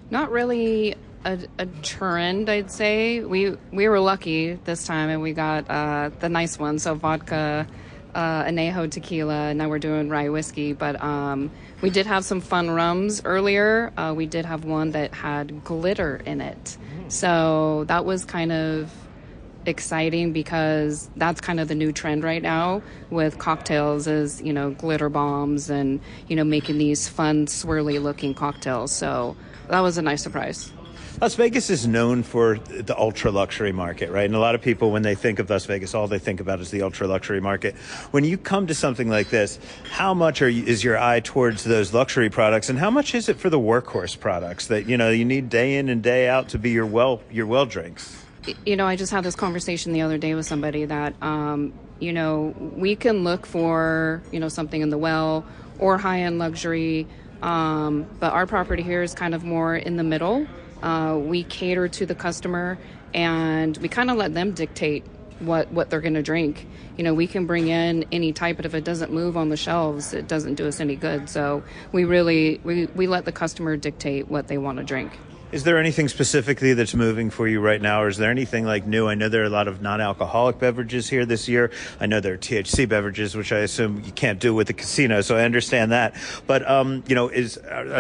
Not really a trend, I'd say. We were lucky this time, and we got the nice ones, so vodka, añejo tequila, and now we're doing rye whiskey. But we did have some fun rums earlier. We did have one that had glitter in it. So that was kind of exciting because that's kind of the new trend right now with cocktails is, glitter bombs and, making these fun, swirly looking cocktails. So that was a nice surprise. Las Vegas is known for the ultra luxury market, right? And a lot of people, when they think of Las Vegas, all they think about is the ultra luxury market. When you come to something like this, how much is your eye towards those luxury products, and how much is it for the workhorse products that you need day in and day out to be your well drinks? I just had this conversation the other day with somebody that we can look for something in the well or high end luxury, but our property here is kind of more in the middle. We cater to the customer, and we kind of let them dictate what they're going to drink. We can bring in any type, but if it doesn't move on the shelves, it doesn't do us any good. So we let the customer dictate what they want to drink. Is there anything specifically that's moving for you right now, or is there anything like new? I know there are a lot of non-alcoholic beverages here this year. I know there are THC beverages, which I assume you can't do with the casino, so I understand that. But are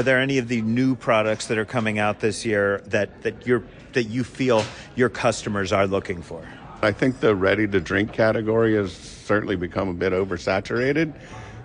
there any of the new products that are coming out this year that you feel your customers are looking for? I think the ready-to-drink category has certainly become a bit oversaturated.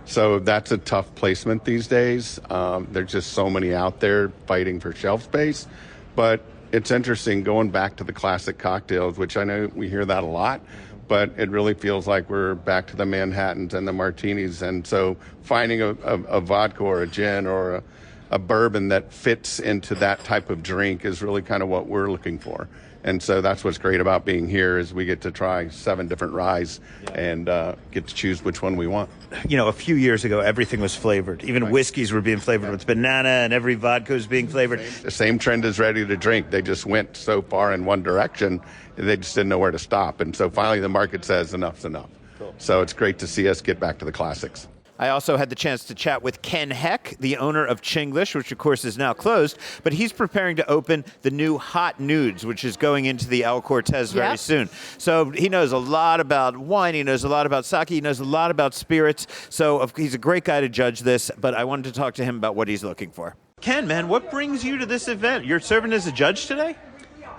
So that's a tough placement these days. There's just so many out there fighting for shelf space. But it's interesting going back to the classic cocktails, which I know we hear that a lot, but it really feels like we're back to the Manhattans and the martinis. And so finding a vodka or a gin or a bourbon that fits into that type of drink is really kind of what we're looking for. And so that's what's great about being here is we get to try 7 different ryes and get to choose which one we want. A few years ago, everything was flavored. Even whiskeys were being flavored with banana, and every vodka was being flavored. The same trend as ready to drink. They just went so far in one direction, they just didn't know where to stop. And so finally the market says enough's enough. Cool. So it's great to see us get back to the classics. I also had the chance to chat with Ken Heck, the owner of Chinglish, which of course is now closed, but he's preparing to open the new Hot Noods, which is going into the El Cortez very soon. So he knows a lot about wine, he knows a lot about sake, he knows a lot about spirits. So he's a great guy to judge this, but I wanted to talk to him about what he's looking for. Ken, man, what brings you to this event? You're serving as a judge today?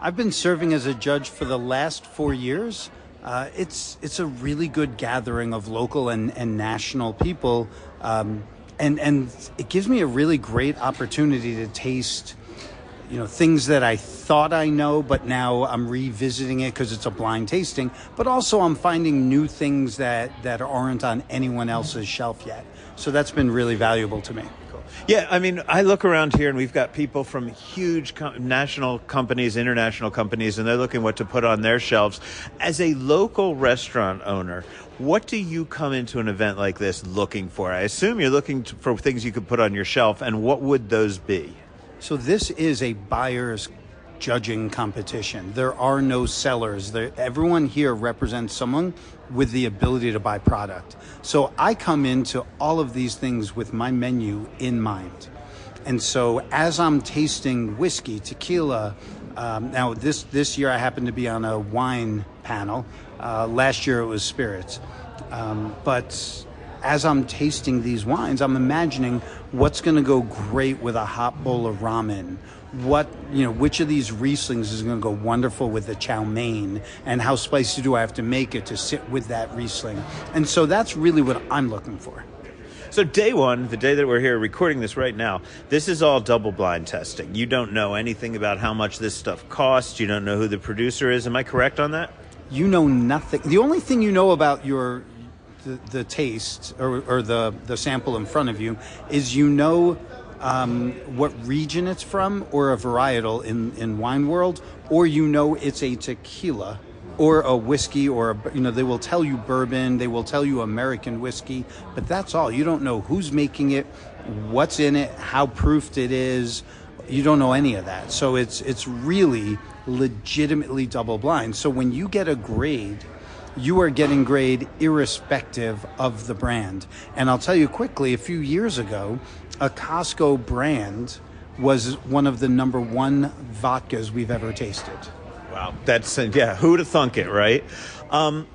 I've been serving as a judge for the last 4 years. It's a really good gathering of local and national people, and it gives me a really great opportunity to taste, things that I thought I know, but now I'm revisiting it because it's a blind tasting. But also I'm finding new things that aren't on anyone else's shelf yet. So that's been really valuable to me. Yeah, I mean, I look around here and we've got people from huge national companies, international companies, and they're looking what to put on their shelves. As a local restaurant owner, what do you come into an event like this looking for? I assume you're looking for things you could put on your shelf, and what would those be? So this is a buyer's judging competition. There are no sellers. Everyone here represents someone with the ability to buy product. So I come into all of these things with my menu in mind. And so as I'm tasting whiskey, tequila, now this year I happen to be on a wine panel. Last year it was spirits. But as I'm tasting these wines, I'm imagining what's going to go great with a hot bowl of ramen. Which of these Rieslings is going to go wonderful with the chow mein, and how spicy do I have to make it to sit with that Riesling? And so that's really what I'm looking for. So day one, the day that we're here recording this right now, this is all double blind testing. You don't know anything about how much this stuff costs. You don't know who the producer is. Am I correct on that? You know nothing. The only thing you know about the taste or the sample in front of you is what region it's from, or a varietal in wine world, or it's a tequila or a whiskey, or they will tell you bourbon, they will tell you American whiskey, but that's all. You don't know who's making it, what's in it, how proofed it is. You don't know any of that. So it's really legitimately double blind. So when you get a grade, you are getting grade irrespective of the brand. And I'll tell you quickly, a few years ago, a Costco brand was one of the number 1 vodkas we've ever tasted. Wow. That's, who'd have thunk it, right?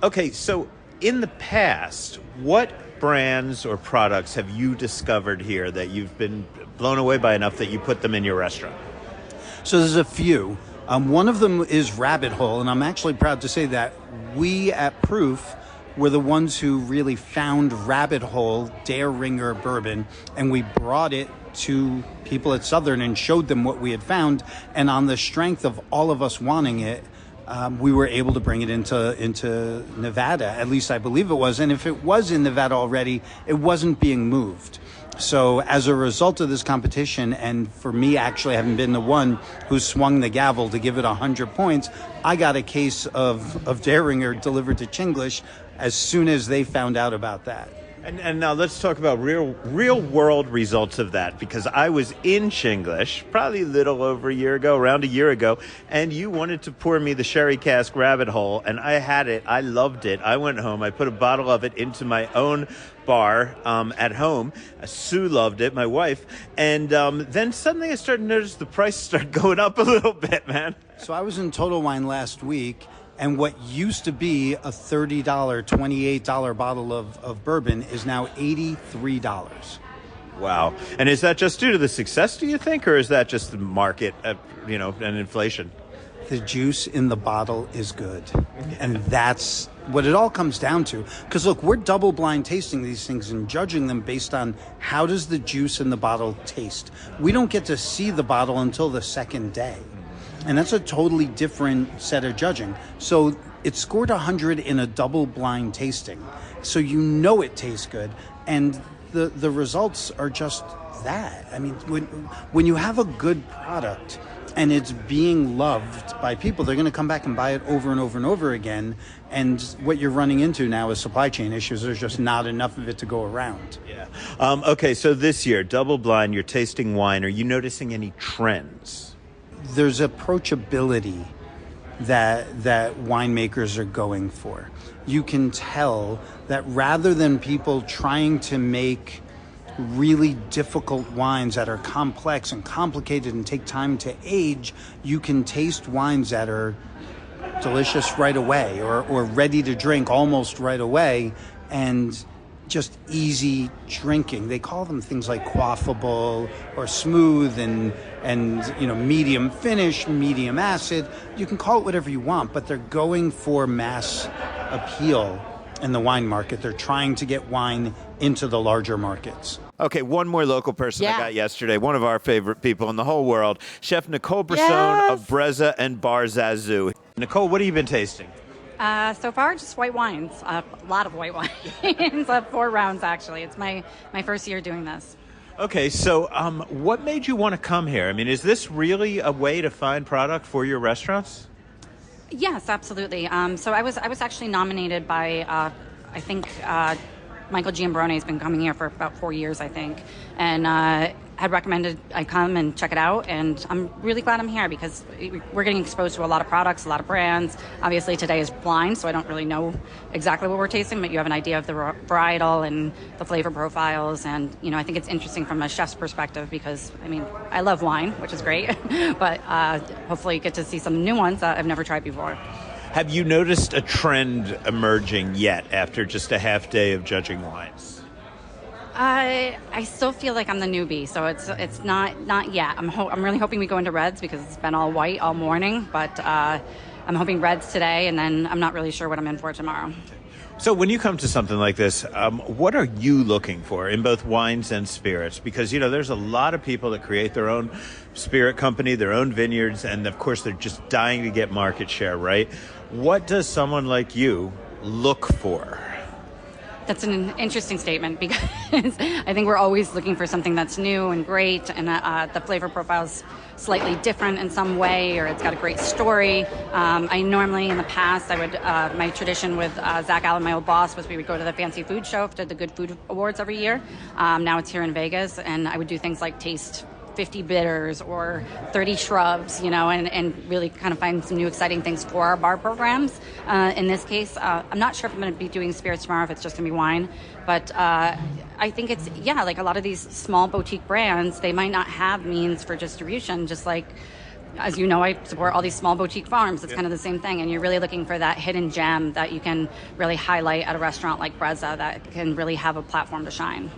Okay, so in the past, what brands or products have you discovered here that you've been blown away by enough that you put them in your restaurant? So there's a few. One of them is Rabbit Hole, and I'm actually proud to say that we at Proof were the ones who really found Rabbit Hole Dare Ringer bourbon, and we brought it to people at Southern and showed them what we had found. And on the strength of all of us wanting it, we were able to bring it into Nevada. At least I believe it was. And if it was in Nevada already, it wasn't being moved. So as a result of this competition, and for me actually having been the one who swung the gavel to give it 100 points, I got a case of Daringer delivered to Chinglish as soon as they found out about that. And now let's talk about real world results of that, because I was in Chinglish probably a little over around a year ago, and you wanted to pour me the sherry cask Rabbit Hole, and I had it. I loved it. I went home. I put a bottle of it into my own bar at home. Sue loved it, my wife. And then suddenly I started to notice the price started going up a little bit, man. So I was in Total Wine last week, and what used to be a $30, $28 bottle of bourbon is now $83. Wow. And is that just due to the success, do you think, or is that just the market, and inflation? The juice in the bottle is good. And that's what it all comes down to. Because, look, we're double blind tasting these things and judging them based on how does the juice in the bottle taste. We don't get to see the bottle until the second day. And that's a totally different set of judging. So it scored 100 in a double blind tasting. So you know it tastes good. And the results are just that. I mean, when you have a good product and it's being loved by people, they're going to come back and buy it over and over and over again. And what you're running into now is supply chain issues. There's just not enough of it to go around. Yeah. Okay, so this year, double blind, you're tasting wine. Are you noticing any trends? There's approachability that winemakers are going for. You can tell that rather than people trying to make really difficult wines that are complex and complicated and take time to age, you can taste wines that are delicious right away or ready to drink almost right away and just easy drinking. They call them things like quaffable or smooth and medium finish, medium acid. You can call it whatever you want, but they're going for mass appeal in the wine market. They're trying to get wine into the larger markets. Okay, one more local person I got yesterday, one of our favorite people in the whole world, Chef Nicole Brisson of Brezza and Bar Zazu. Nicole, what have you been tasting? So far, just white wines. A lot of white wines. 4 rounds, actually. It's my first year doing this. Okay, so what made you want to come here? I mean, is this really a way to find product for your restaurants? Yes, absolutely. So I was actually nominated by, I think, Michael Giambrone has been coming here for about 4 years, I think, and had recommended I come and check it out, and I'm really glad I'm here because we're getting exposed to a lot of products, a lot of brands. Obviously today is blind, so I don't really know exactly what we're tasting, but you have an idea of the varietal and the flavor profiles, and I think it's interesting from a chef's perspective because, I mean, I love wine, which is great, but hopefully you get to see some new ones that I've never tried before. Have you noticed a trend emerging yet after just a half day of judging wines? I still feel like I'm the newbie, so it's not yet. I'm really hoping we go into reds because it's been all white all morning, but I'm hoping reds today, and then I'm not really sure what I'm in for tomorrow. So when you come to something like this, what are you looking for in both wines and spirits? Because, there's a lot of people that create their own spirit company, their own vineyards, and of course they're just dying to get market share, right? What does someone like you look for? That's an interesting statement because I think we're always looking for something that's new and great, and the flavor profile's slightly different in some way, or it's got a great story. I normally, in the past, my tradition with Zach Allen, my old boss, was we would go to the Fancy Food Show, did the Good Food Awards every year. Now it's here in Vegas, and I would do things like taste 50 bitters or 30 shrubs, and really kind of find some new exciting things for our bar programs. In this case, I'm not sure if I'm going to be doing spirits tomorrow, if it's just going to be wine, but I think it's, like a lot of these small boutique brands, they might not have means for distribution, just like as you know, I support all these small boutique farms. It's kind of the same thing. And you're really looking for that hidden gem that you can really highlight at a restaurant like Brezza that can really have a platform to shine.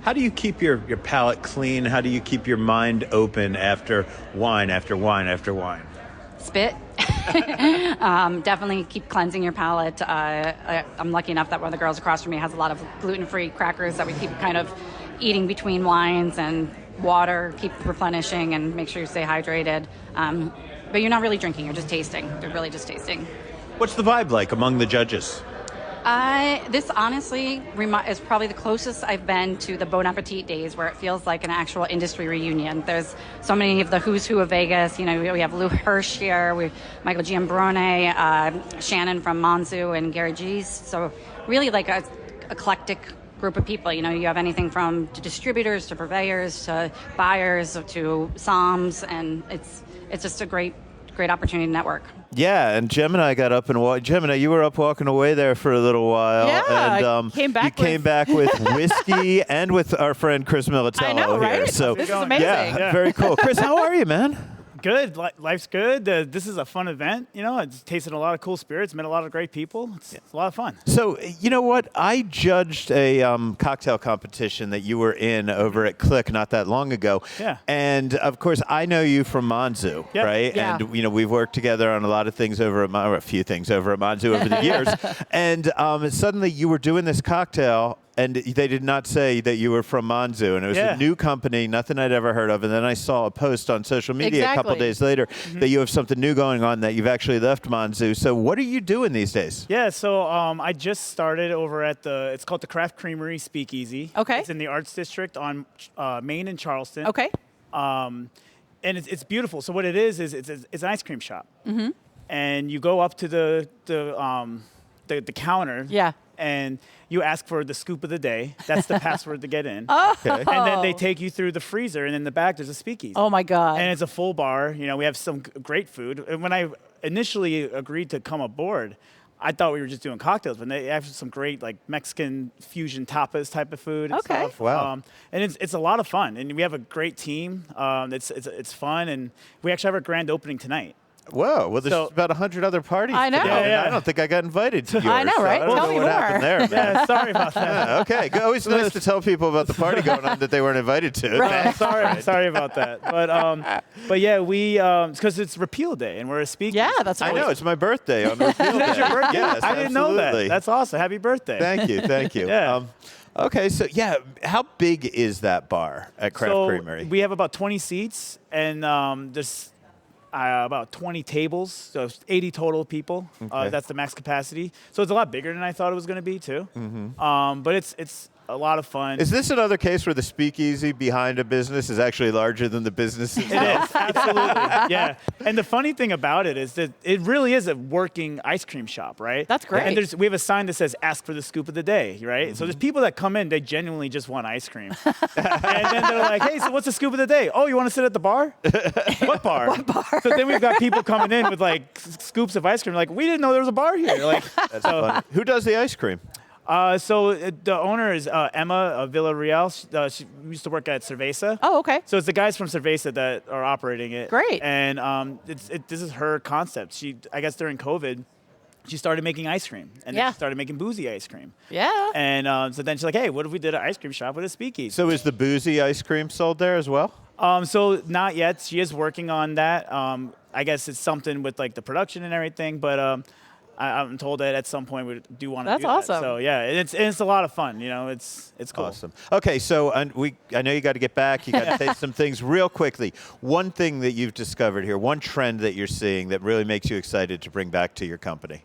How do you keep your palate clean? How do you keep your mind open after wine, after wine, after wine? Spit. Definitely keep cleansing your palate. I'm lucky enough that one of the girls across from me has a lot of gluten-free crackers that we keep kind of eating between wines, and water, keep replenishing and make sure you stay hydrated. But you're not really drinking, you're just tasting. You're really just tasting. What's the vibe like among the judges? This honestly is probably the closest I've been to the Bon Appetit days, where it feels like an actual industry reunion. There's so many of the who's who of Vegas. You know, we have Lou Hirsch here, Michael Giambrone, Shannon from Monzu, and Gary G's. So really like a eclectic group of people. You know, you have anything from distributors to purveyors to buyers to somms, and it's just a great opportunity to network. Yeah, and Gemini got up and walked. Gemini, you were up walking away there for a little while. Yeah, and came back you came back with whiskey and with our friend Chris Militello I know, right? here. So this is amazing. Yeah, very cool. Chris, how are you, man? Good. Life's good. This is a fun event. You know, it's tasted a lot of cool spirits, met a lot of great people. It's a lot of fun. So, you know what? I judged a cocktail competition that you were in over at Click not that long ago. Yeah. And, of course, I know you from Monzu, Yep. right? Yeah. And, you know, we've worked together on a lot of things or a few things over at Monzu over the years. And suddenly you were doing this cocktail, and they did not say that you were from Monzu, and it was a new company, nothing I'd ever heard of. And then I saw a post on social media a couple days later that you have something new going on, that you've actually left Monzu. So what are you doing these days? Yeah, so I just started over at it's called the Craft Creamery Speakeasy. Okay. It's in the Arts District on Main and Charleston. Okay. And it's beautiful. So what it is it's an ice cream shop. Mm-hmm. And you go up to the counter. Yeah. And you ask for the scoop of the day. That's the password to get in. Oh. Okay. And then they take you through the freezer, and in the back there's a speakeasy. Oh my God. And it's a full bar. You know, we have some great food. And when I initially agreed to come aboard, I thought we were just doing cocktails, but they have some great like Mexican fusion tapas type of food. And Okay. stuff. Wow. And it's a lot of fun, and we have a great team. It's fun, and we actually have our grand opening tonight. Whoa, well, there's about 100 other parties. I know. today, and Yeah. I don't think I got invited to yours. I know, right? So I don't Tell know me what more. happened there, man. Yeah, sorry about that. Yeah, okay, always nice to tell people about the party going on that they weren't invited to. Right. Sorry about that. But yeah, we because it's repeal day, and we're a speakeasy. Yeah, that's I right. know, it's my birthday on Repeal Day. That's your birthday? Yes, I didn't know that. absolutely. That's awesome. Happy birthday. Thank you. Yeah. Okay, so yeah, how big is that bar at Craft Creamery? We have about 20 seats, and there's about 20 tables, so 80 total people. Okay. That's the max capacity. So it's a lot bigger than I thought it was going to be, too. Mm-hmm. But it's a lot of fun. Is this another case where the speakeasy behind a business is actually larger than the business It itself? is, absolutely, yeah. And the funny thing about it is that it really is a working ice cream shop, right? That's great. And we have a sign that says, ask for the scoop of the day, right? So there's people that come in, they genuinely just want ice cream. And then they're like, hey, so what's the scoop of the day? Oh, you want to sit at the bar? What bar? What bar? So then we've got people coming in with like scoops of ice cream, like, we didn't know there was a bar here. Like, That's funny. Who does the ice cream? The owner is Emma of Villarreal. She used to work at Cerveza. Oh, okay. So it's the guys from Cerveza that are operating it. Great. And this is her concept. I guess during COVID, she started making ice cream. And then she started making boozy ice cream. Yeah. And so then she's like, hey, what if we did an ice cream shop with a speakeasy? So is the boozy ice cream sold there as well? So not yet. She is working on that. I guess it's something with like the production and everything, but I'm told that at some point we do want to do that. That's awesome. So yeah, it's a lot of fun. You know, it's cool. Awesome. Okay, so I know you got to get back. You got to taste some things real quickly. One thing that you've discovered here, one trend that you're seeing that really makes you excited to bring back to your company.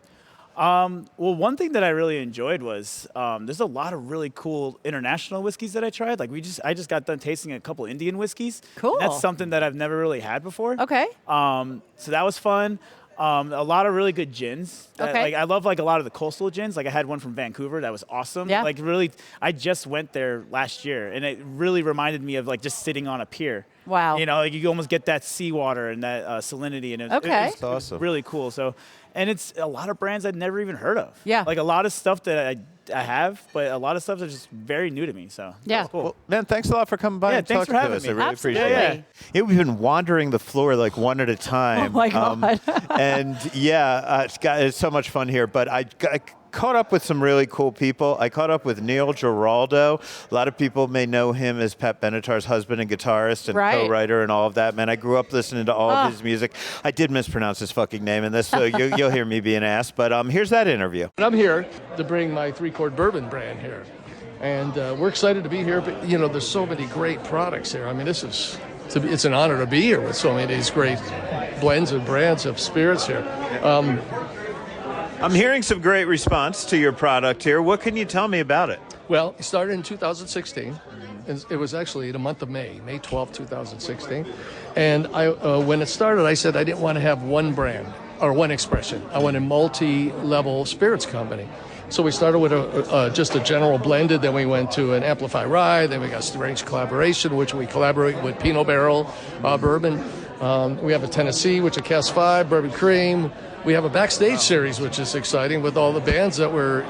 Well, one thing that I really enjoyed was there's a lot of really cool international whiskeys that I tried. Like I just got done tasting a couple Indian whiskeys. Cool. And that's something that I've never really had before. Okay. So that was fun. A lot of really good gins. Okay. Like I love like a lot of the coastal gins. Like I had one from Vancouver that was awesome. Yeah. Like really, I just went there last year, and it really reminded me of like just sitting on a pier. Wow. You know, like you almost get that seawater and that salinity, and it was That's awesome. really cool. So, and it's a lot of brands I'd never even heard of. Yeah. Like a lot of stuff that I I have, but a lot of stuff is just very new to me. So Yeah. cool. Well, man, thanks a lot for coming by Yeah, and thanks talking for to having us. me. I really Absolutely. appreciate it. Yeah, we've been wandering the floor like one at a time. Oh my God. And yeah, it's so much fun here. But I caught up with some really cool people. I caught up with Neil Geraldo. A lot of people may know him as Pat Benatar's husband and guitarist and Right. co-writer and all of that. Man, I grew up listening to all of his music. I did mispronounce his fucking name in this, so you'll hear me be an ass. But here's that interview. I'm here to bring my three-chord bourbon brand here. And we're excited to be here, but, you know, there's so many great products here. I mean, it's an honor to be here with so many of these great blends and brands of spirits here. I'm hearing some great response to your product here. What can you tell me about it? Well, it started in 2016. And it was actually in the month of May 12, 2016. And when it started, I said I didn't want to have one brand or one expression. I wanted a multi-level spirits company. So we started with just a general blended, then we went to an amplified rye, then we got strange collaboration, which we collaborate with Pinot Barrel bourbon. We have a Tennessee, which is a Cask 5, bourbon cream. We have a backstage series, which is exciting, with all the bands that we're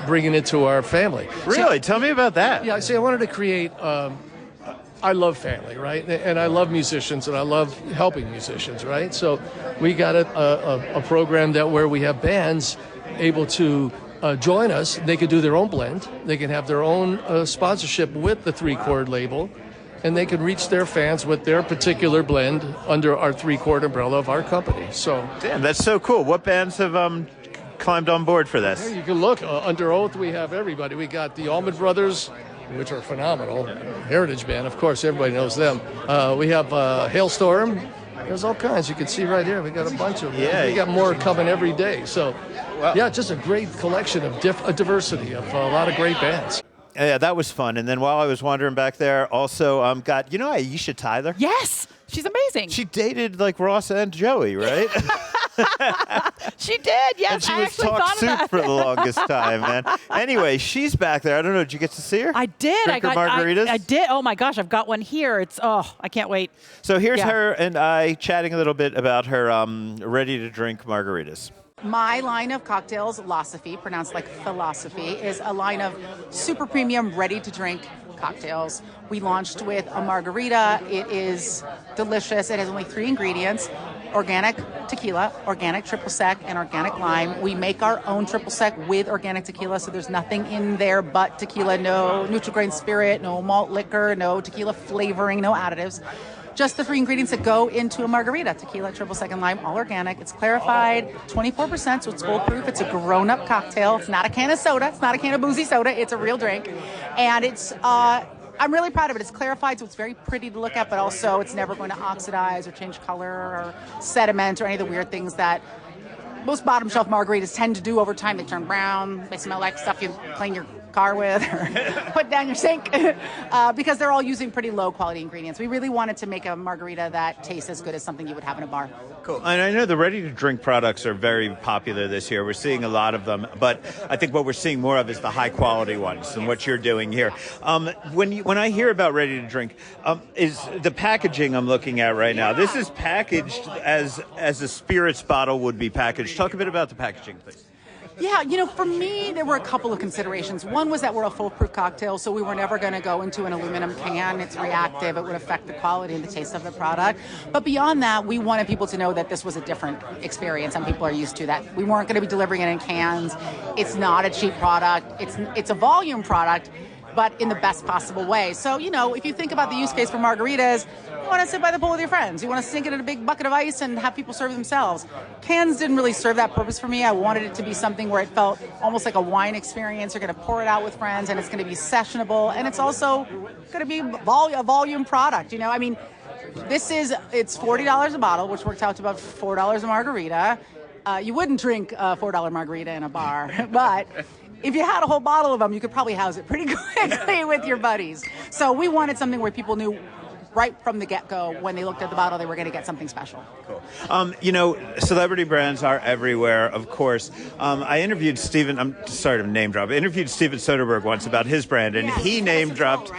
bringing into our family. Really? Tell me about that. Yeah, see, I wanted to create, I love family, right? And I love musicians, and I love helping musicians, right? So we got a program where we have bands able to join us. They could do their own blend. They can have their own sponsorship with the three-chord label, and they can reach their fans with their particular blend under our three-chord umbrella of our company. So, damn, that's so cool. What bands have climbed on board for this? You can look under oath. We have everybody. We got the Allman Brothers, which are phenomenal. Heritage band, of course, everybody knows them. We have Hailstorm. There's all kinds. You can see right here. We got a bunch of them. Yeah. We got more coming every day. So, yeah, just a great collection of a diversity of a lot of great bands. Yeah, that was fun. And then while I was wandering back there, also got, you know Aishe Tyler? Yes. She's amazing. She dated like Ross and Joey, right? She did, yes. And she I was actually talk thought of soup that. for the longest time, man. Anyway, she's back there. I don't know. Did you get to see her? I did. Drink her margaritas? I did. Oh my gosh, I've got one here. I can't wait. So here's her and I chatting a little bit about her ready-to-drink margaritas. My line of cocktails, Philosophy, pronounced like philosophy, is a line of super premium, ready-to-drink cocktails. We launched with a margarita. It is delicious. It has only 3 ingredients: organic tequila, organic triple sec, and organic lime. We make our own triple sec with organic tequila, so there's nothing in there but tequila, no neutral grain spirit, no malt liquor, no tequila flavoring, no additives. Just the 3 ingredients that go into a margarita: tequila, triple sec, and lime, all organic. It's clarified, 24%, so it's foolproof. It's a grown-up cocktail. It's not a can of soda. It's not a can of boozy soda. It's a real drink. And it's, I'm really proud of it. It's clarified, so it's very pretty to look at, but also it's never going to oxidize or change color or sediment or any of the weird things that most bottom shelf margaritas tend to do over time. They turn brown. They smell like stuff you clean your car with or put down your sink because they're all using pretty low quality ingredients. We really wanted to make a margarita that tastes as good as something you would have in a bar. Cool. And I know the ready-to-drink products are very popular this year. We're seeing a lot of them, but I think what we're seeing more of is the high-quality ones and what you're doing here. When I hear about ready-to-drink, is the packaging I'm looking at right now. This is packaged as a spirits bottle would be packaged. Talk a bit about the packaging, please. Yeah, for me, there were a couple of considerations. One was that we're a foolproof cocktail, so we were never going to go into an aluminum can. It's reactive. It would affect the quality and the taste of the product. But beyond that, we wanted people to know that this was a different experience, and people are used to that. We weren't going to be delivering it in cans. It's not a cheap product. It's a volume product, but in the best possible way. So, if you think about the use case for margaritas, you want to sit by the pool with your friends. You want to sink it in a big bucket of ice and have people serve themselves. Cans didn't really serve that purpose for me. I wanted it to be something where it felt almost like a wine experience. You're going to pour it out with friends, and it's going to be sessionable, and it's also going to be a volume product. It's $40 a bottle, which works out to about $4 a margarita. You wouldn't drink a $4 margarita in a bar, but if you had a whole bottle of them, you could probably house it pretty quickly with your buddies. So we wanted something where people knew right from the get-go, when they looked at the bottle, they were going to get something special. Cool. Celebrity brands are everywhere, of course. I interviewed Steven, I'm sorry to name drop, I interviewed Steven Soderbergh once about his brand, and he name dropped,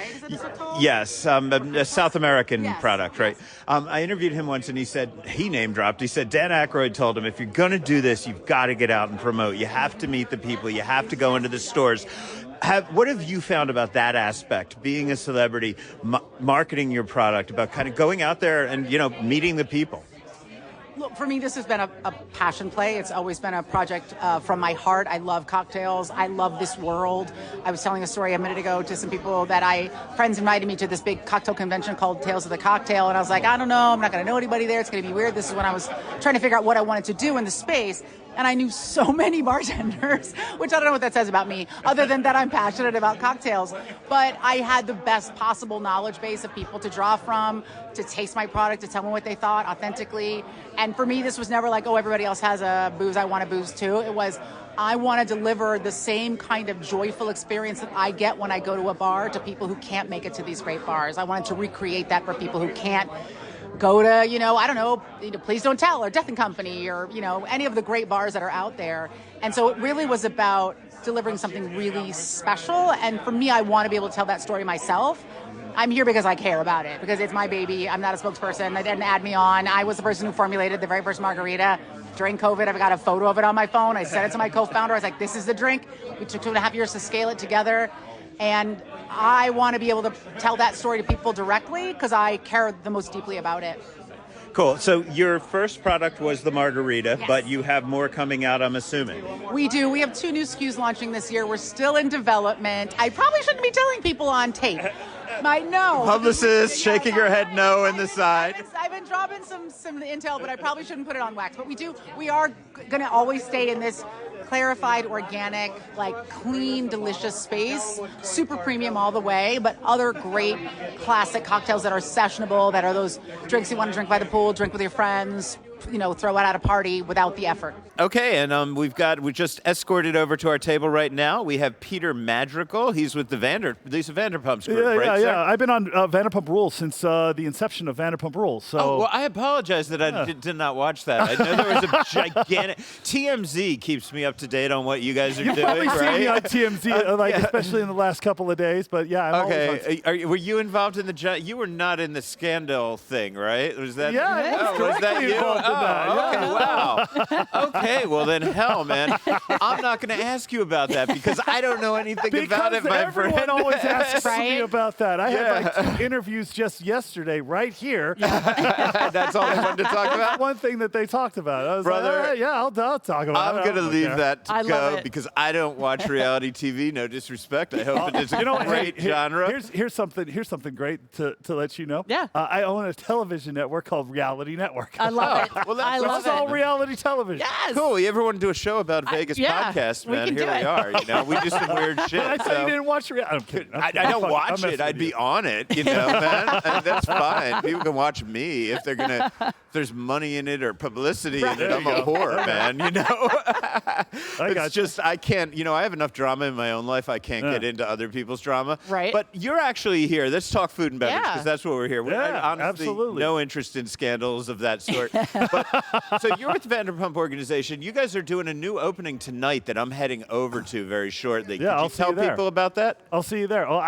yes, a South American product, right? I interviewed him once, and he name dropped, he said, Dan Aykroyd told him, if you're going to do this, you've got to get out and promote. You have to meet the people. You have to go into the stores. What have you found about that aspect, being a celebrity, marketing your product, about kind of going out there and, meeting the people? Look, for me, this has been a passion play. It's always been a project from my heart. I love cocktails. I love this world. I was telling a story a minute ago to some people that friends invited me to this big cocktail convention called Tales of the Cocktail. And I was like, I don't know. I'm not going to know anybody there. It's going to be weird. This is when I was trying to figure out what I wanted to do in the space. And I knew so many bartenders, which I don't know what that says about me, other than that I'm passionate about cocktails. But I had the best possible knowledge base of people to draw from, to taste my product, to tell me what they thought authentically. And for me, this was never like, oh, everybody else has a booze, I want a booze too. It was, I want to deliver the same kind of joyful experience that I get when I go to a bar to people who can't make it to these great bars. I wanted to recreate that for people who can't go to, I don't know, Please Don't Tell or Death and Company or, any of the great bars that are out there. And so it really was about delivering something really special. And for me, I want to be able to tell that story myself. I'm here because I care about it, because it's my baby. I'm not a spokesperson. They didn't add me on. I was the person who formulated the very first margarita. During COVID, I've got a photo of it on my phone. I sent it to my co-founder. I was like, this is the drink. We took 2.5 years to scale it together. And I want to be able to tell that story to people directly because I care the most deeply about it. Cool. So your first product was the margarita, yes, but you have more coming out, I'm assuming. We do. We have 2 new SKUs launching this year. We're still in development. I probably shouldn't be telling people on tape. No. Publicist shaking her head no in the side. I've been dropping some intel, but I probably shouldn't put it on wax. But we are going to always stay in this clarified, organic, clean, delicious space. Super premium all the way, but other great classic cocktails that are sessionable, that are those drinks you want to drink by the pool, drink with your friends, throw it at a party without the effort. Okay, and we just escorted over to our table right now. We have Peter Madrigal. He's with the Lisa Vanderpump's group, right, sir? Yeah. I've been on Vanderpump Rules since the inception of Vanderpump Rules. So. I apologize that I did not watch that. I know there was a gigantic... TMZ keeps me up to date on what you guys are doing, right? You've probably seen me on TMZ, especially in the last couple of days. But yeah, I'm okay. Were you involved in you were not in the scandal thing, right? Was that? Yeah, was that you? Okay, wow. Okay, well then, hell, man, I'm not going to ask you about that because I don't know anything about it, my friend. Everyone always asks me about that. I had 2 interviews just yesterday, right here. That's all they wanted to talk about? That's one thing that they talked about. I was like, I'll talk about it. I'm going to leave that to go because I don't watch reality TV. No disrespect. I hope it is a great genre. Here's something great to let you know. Yeah. I own a television network called Reality Network. I love it. Well, I love This is all reality television. Yes. Cool. You ever want to do a show about Vegas podcast, man? We can Here we are. We do some weird shit. I thought you didn't watch reality. I'm kidding. I don't watch it. I'd be on it, man. And that's fine. People can watch me if there's money in it or publicity in it. I'm a whore, man. I can't. I have enough drama in my own life. I can't get into other people's drama. Right. But you're actually here. Let's talk food and beverage because that's what we're here. Honestly, absolutely. No interest in scandals of that sort. So you're with the Vanderpump organization. You guys are doing a new opening tonight that I'm heading over to very shortly. Yeah, Can you tell people about that? I'll see you there. Well,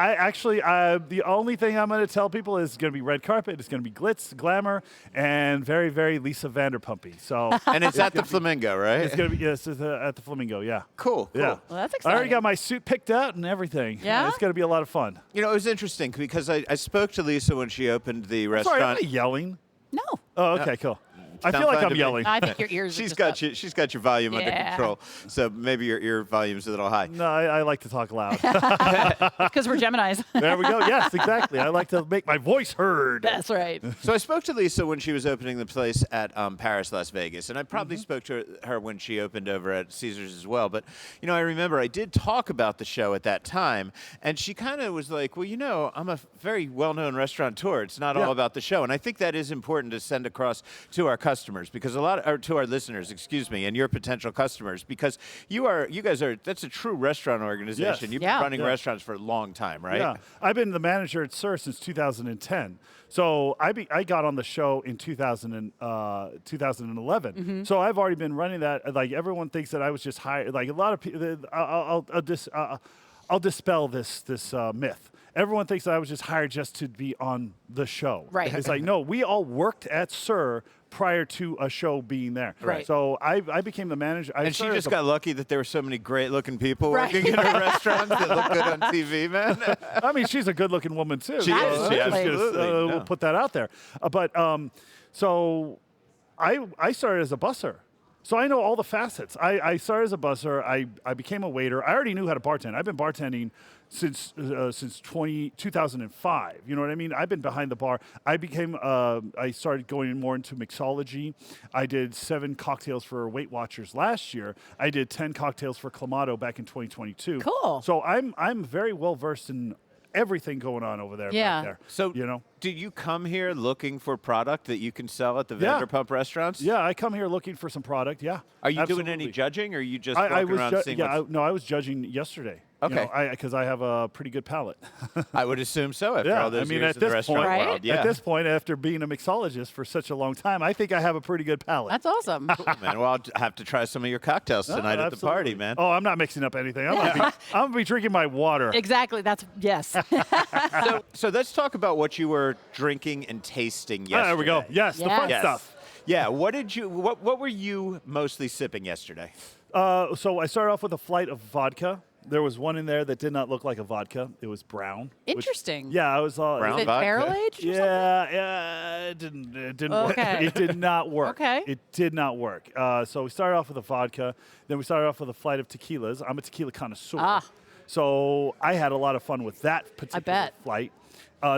the only thing I'm going to tell people is it's going to be red carpet. It's going to be glitz, glamour, and very, very Lisa Vanderpumpy. So, and it's at the Flamingo, right? It's going to be it's at the Flamingo. Yeah. Cool. Yeah. Well, that's I exciting. already got my suit picked out and everything. Yeah? It's going to be a lot of fun. It was interesting because I spoke to Lisa when she opened the restaurant. Sorry, I'm not yelling. No. Oh, okay, cool. I feel like I'm yelling. I think your ears. She's got your volume under control, so maybe your ear volume's a little high. No, I like to talk loud. Because we're Geminis. There we go. Yes, exactly. I like to make my voice heard. That's right. So I spoke to Lisa when she was opening the place at Paris, Las Vegas, and I probably spoke to her when she opened over at Caesars as well. But I remember I did talk about the show at that time, and she kind of was like, "Well, I'm a very well-known restaurateur. It's not all about the show," and I think that is important to send across to our customers. customers, because or to our listeners, excuse me, and your potential customers, because you guys are, that's a true restaurant organization. Yes. You've been running restaurants for a long time, right? Yeah, I've been the manager at SIR since 2010. So I got on the show in 2011. Mm-hmm. So I've already been running that. Like everyone thinks that I was just hired. Like a lot of people, I'll dispel this myth. Everyone thinks that I was just hired just to be on the show. Right. It's like, no, we all worked at SIR prior to a show being there. Right. So I became the manager. And she just got lucky that there were so many great-looking people working in her restaurants that look good on TV, man. I mean, she's a good-looking woman, too. She is. She absolutely. We'll put that out there. So I started as a busser. So I know all the facets. I started as a busser. I became a waiter. I already knew how to bartend. I've been bartending since 2005. You know what I mean? I've been behind the bar. I started going more into mixology. I did 7 cocktails for Weight Watchers last year. I did 10 cocktails for Clamato back in 2022. Cool. So I'm very well versed in everything going on over there. Back there. So do you come here looking for product that you can sell at the Vanderpump restaurants? Yeah, I come here looking for some product. Yeah. Are you absolutely. doing any judging, or are you just walking around seeing? I was judging yesterday. Okay. Because I have a pretty good palate. I would assume so after all those years in the restaurant world. Yeah. At this point, after being a mixologist for such a long time, I think I have a pretty good palate. That's awesome. Cool, man. Well, I'll have to try some of your cocktails tonight at the party, man. Oh, I'm not mixing up anything. I'm going to be drinking my water. Exactly. Yes. So let's talk about what you were drinking and tasting yesterday. There we go. Yes, the fun stuff. Yeah. What were you mostly sipping yesterday? So I started off with a flight of vodka. There was one in there that did not look like a vodka. It was brown. Interesting. I was brown Is it vodka? barrel aged? It didn't work. It did not work. Okay. It did not work. So we started off with a vodka. Then we started off with a flight of tequilas. I'm a tequila connoisseur. So I had a lot of fun with that particular flight.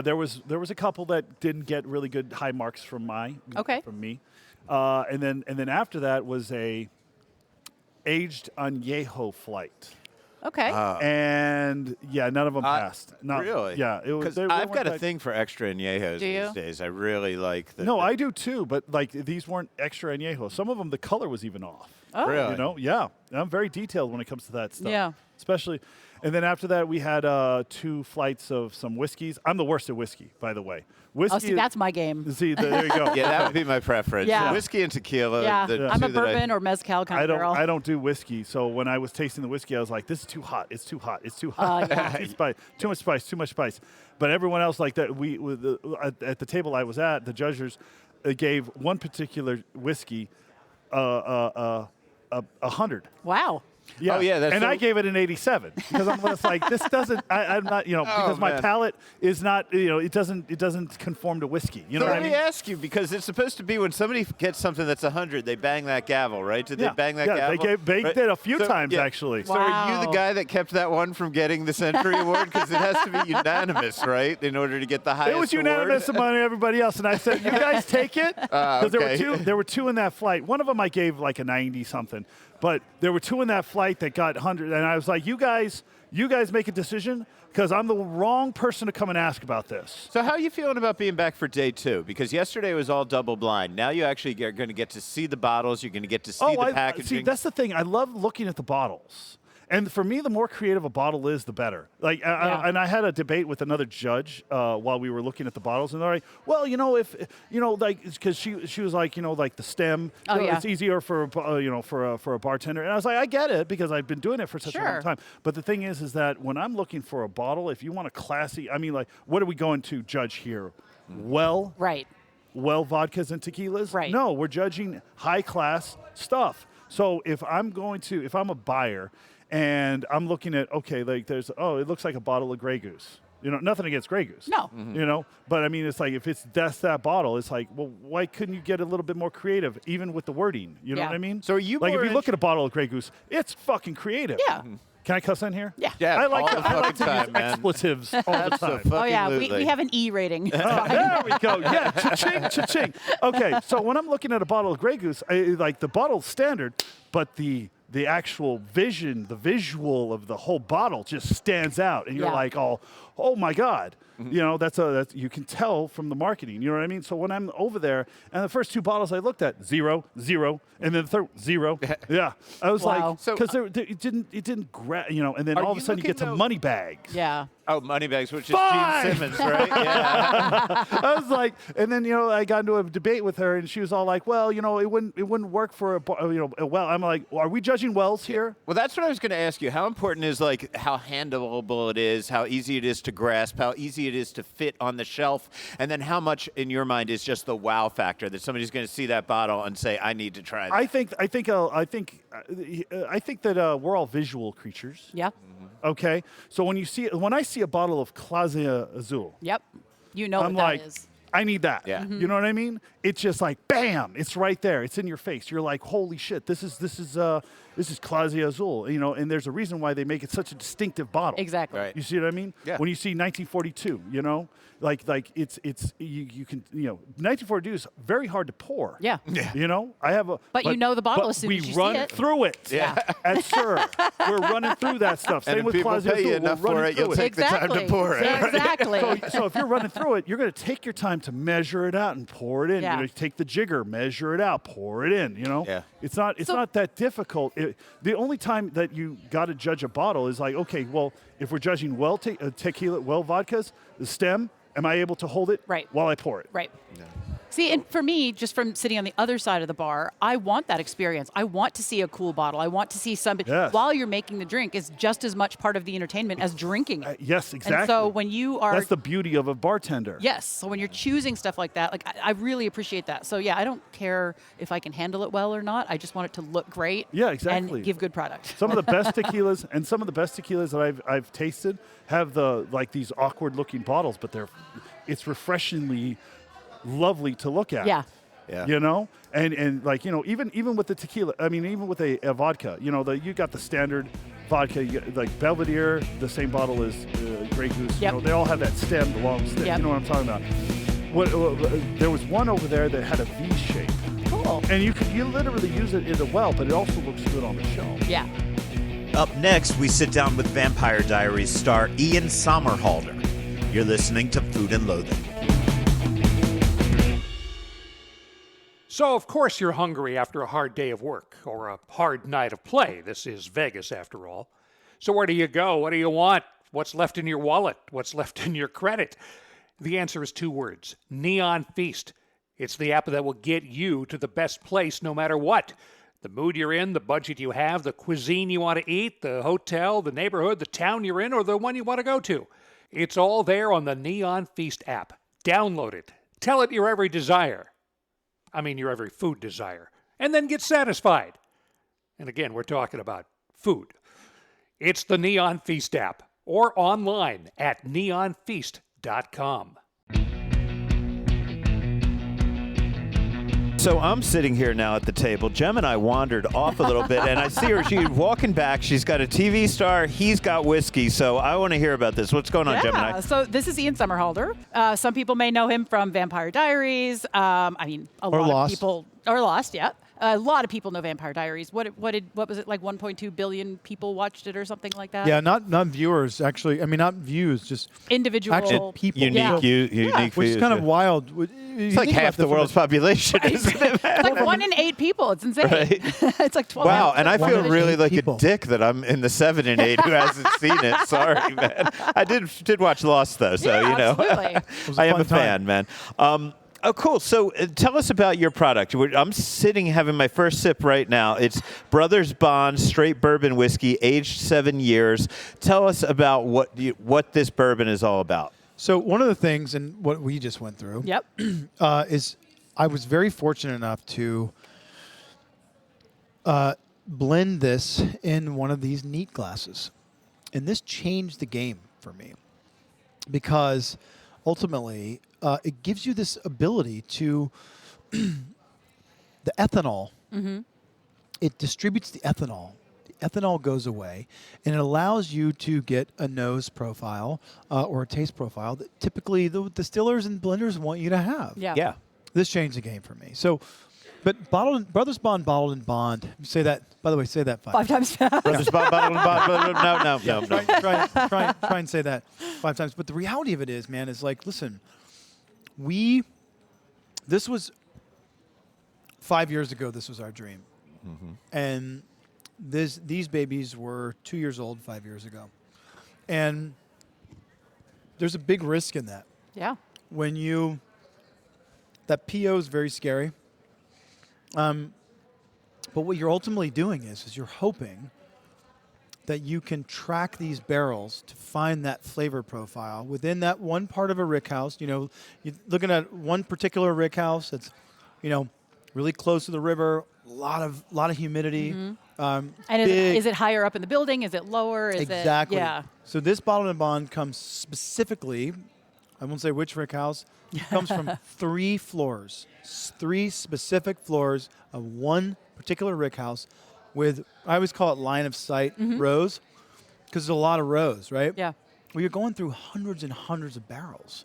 There was a couple that didn't get really good high marks from me. And then after that was a aged añejo flight. Okay. And none of them passed. Really? Yeah. Because I've got a thing for extra añejos these days. I really like the. No, I do too, but like these weren't extra añejos. Some of them, the color was even off. Oh. Really? You know? Yeah. I'm very detailed when it comes to that stuff. Yeah. Especially. And then after that, we had 2 flights of some whiskeys. I'm the worst at whiskey, by the way. Whiskey. Oh, see, that's my game. See, there you go. Yeah, that would be my preference. Yeah. Whiskey and tequila. Yeah. I'm a two that bourbon or mezcal kind of girl. I don't do whiskey. So when I was tasting the whiskey, I was like, this is too hot. It's too hot. It's too hot. Too much spice. Too much spice. But everyone else like that, at the table I was at, the judges gave one particular whiskey 100. Wow. Yeah. Oh, yeah. And I gave it an 87 because I'm just like, this doesn't. I'm not, because my palate is not, it doesn't conform to whiskey. You know what I mean? Let me ask you, because it's supposed to be when somebody gets something that's 100, they bang that gavel, right? Did they bang that gavel? They did a few times actually. So are you the guy that kept that one from getting the Century Award? Because it has to be unanimous, right, in order to get the highest. It was unanimous among everybody else, and I said, "You guys take it," because there were two in that flight. One of them I gave like a 90 something. But there were 2 in that flight that got 100, and I was like, you guys make a decision because I'm the wrong person to come and ask about this. So how are you feeling about being back for day 2? Because yesterday was all double blind. Now you actually are going to get to see the bottles. You're going to get to see the packaging. See, that's the thing. I love looking at the bottles. And for me, the more creative a bottle is, the better. And I had a debate with another judge while we were looking at the bottles, and they're like, "Well, because she was like, like the stem. It's easier for a bartender." And I was like, "I get it because I've been doing it for such a long time." But the thing is that when I'm looking for a bottle, if you want a classy, what are we going to judge here? Well vodkas and tequilas? Right. No, we're judging high class stuff. So if I'm a buyer. And I'm looking at, it looks like a bottle of Grey Goose. Nothing against Grey Goose. No. Mm-hmm. But I mean, it's like, if that's that bottle, it's like, well, why couldn't you get a little bit more creative, even with the wording? You know what I mean? So are you if you look at a bottle of Grey Goose, it's fucking creative. Yeah. Mm-hmm. Can I cuss in here? Yeah. Yeah, I like to time, use man. expletives all the time. Oh, yeah. We have an E rating. There we go. Yeah, cha-ching, cha-ching. Okay, so when I'm looking at a bottle of Grey Goose, the bottle's standard, but the the actual vision, the visual of the whole bottle just stands out, and you're like, oh my God. You know, that's you can tell from the marketing. You know what I mean? So when I'm over there, and the first 2 bottles I looked at, 0, 0, and then the third 0. Yeah, I was like, because it didn't grab, you know, and then all of a sudden you get to money bags. Yeah. Oh, money bags, which is Gene Simmons, right? Yeah. I was like, and then, you know, I got into a debate with her, and she was all like, well, you know, it wouldn't work for a well. I'm like, well, are we judging wells here? Well, that's what I was going to ask you. How important is like how handleable it is, how easy it is to grasp, how easy it is to fit on the shelf, and then how much in your mind is just the wow factor that somebody's going to see that bottle and say, I need to try that. I think that we're all visual creatures. Yeah. Okay, so when I see a bottle of Clasia Azul, yep, you know I'm what like, that is. I need that. Yeah. You know what I mean? It's just like bam, it's right there. It's in your face. You're like, holy shit, this is Clasia Azul. You know, and there's a reason why they make it such a distinctive bottle. Exactly. Right. You see what I mean? Yeah. When you see 1942, you know, like it's you can, you know, 1942 is very hard to pour. Yeah. You know, I have a. But you know the bottle as soon as you see run it. through it. Yeah. At Sir, we're running through that stuff. And Same if with people Clasia pay you Azul. enough We're for running it, you'll through take the time to pour it. Exactly. So if you're running through it, you're going to take your time to measure it out and pour it in. Yeah. You're going to take the jigger, measure it out, pour it in. You know, Yeah. it's not that difficult. The only time that you got to judge a bottle is like, okay, well, if we're judging tequila, vodkas, the stem, am I able to hold it while I pour it? Right. Yeah. See, and for me, just from sitting on the other side of the bar, I want that experience. I want to see a cool bottle. I want to see somebody, while you're making the drink, is just as much part of the entertainment as drinking it. Yes, exactly. And so when you are... That's the beauty of a bartender. Yes. So when you're choosing stuff like that, like I really appreciate that. So yeah, I don't care if I can handle it well or not. I just want it to look great. Yeah, exactly. And give good product. Some of the best tequilas that I've tasted have these awkward looking bottles, but it's refreshingly lovely to look at. Yeah. Yeah. You know, and like, you know, even with the tequila, I mean, even with a vodka, you know, you got the standard vodka, like Belvedere, the same bottle as Grey Goose. Yep. You know, they all have that stem, the long stem. Yep. You know what I'm talking about? There was one over there that had a V shape. Cool. And you literally use it in a well, but it also looks good on the shelf. Yeah. Up next, we sit down with Vampire Diaries star Ian Somerhalder. You're listening to Food and Loathing. So, of course, you're hungry after a hard day of work or a hard night of play. This is Vegas, after all. So where do you go? What do you want? What's left in your wallet? What's left in your credit? The answer is 2 words: Neon Feast. It's the app that will get you to the best place no matter what. The mood you're in, the budget you have, the cuisine you want to eat, the hotel, the neighborhood, the town you're in, or the one you want to go to. It's all there on the Neon Feast app. Download it. Tell it your every desire. I mean, your every food desire. And then get satisfied. And again, we're talking about food. It's the Neon Feast app, or online at neonfeast.com. So I'm sitting here now at the table. Gemini wandered off a little bit, and I see her. She's walking back. She's got a TV star. He's got whiskey. So I want to hear about this. What's going on, Gemini? So this is Ian Somerhalder. Some people may know him from Vampire Diaries. I mean, a lot of people... Or Lost, yeah. A lot of people know Vampire Diaries. What was it, like 1.2 billion people watched it or something like that? Yeah, not viewers, actually. I mean, not views, just individual actual people. Unique views. Which is kind of wild. It's like half the world's population, isn't it? It's like 1 in 8 people. It's insane. Right. It's like 12. Wow, and I feel really like a dick that I'm in the 7 and 8 who hasn't seen it. Sorry, man. I did watch Lost, though, so, you know. Absolutely. I am a fan, man. Oh, cool. So tell us about your product. I'm sitting having my first sip right now. It's Brothers Bond Straight Bourbon Whiskey, aged 7 years. Tell us about what this bourbon is all about. So one of the things, and what we just went through, is I was very fortunate enough to blend this in one of these neat glasses. And this changed the game for me because ultimately it gives you this ability to the ethanol. Mm-hmm. It distributes the ethanol. The ethanol goes away, and it allows you to get a nose profile or a taste profile that typically the distillers and blenders want you to have. Yeah. This changed the game for me. So But Brothers Bond, bottled and bond. Say that. By the way, say that 5 times fast. Brothers Bond, bottled and bond. No. Try and say that 5 times. But the reality of it is, man, is like, listen, this was 5 years ago. This was our dream, and these babies were 2 years old 5 years ago, and there's a big risk in that. Yeah. That PO is very scary. But what you're ultimately doing is you're hoping that you can track these barrels to find that flavor profile within that one part of a rick house. You know, you're looking at one particular rick house that's, really close to the river, a lot of humidity. And is it higher up in the building? Is it lower? Exactly. Yeah. So this bottled and bond comes specifically, I won't say which rick house, comes from 3 floors, 3 specific floors of one particular rick house with, I always call it line of sight rows, because there's a lot of rows, right? Yeah. Well, you're going through hundreds and hundreds of barrels.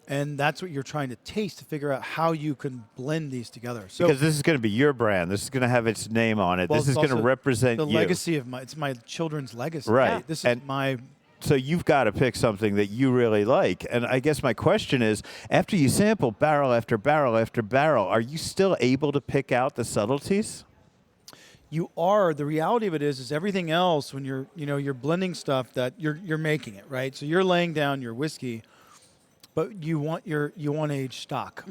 And that's what you're trying to taste to figure out how you can blend these together. So because this is going to be your brand. This is going to have its name on it. Well, this is going to represent the you. legacy of it's my children's legacy. Right. Yeah. This is my... So you've got to pick something that you really like. And I guess my question is, after you sample barrel after barrel after barrel, are you still able to pick out the subtleties? You are. The reality of it is everything else when you're blending stuff that you're making it, right? So you're laying down your whiskey, but you want aged stock.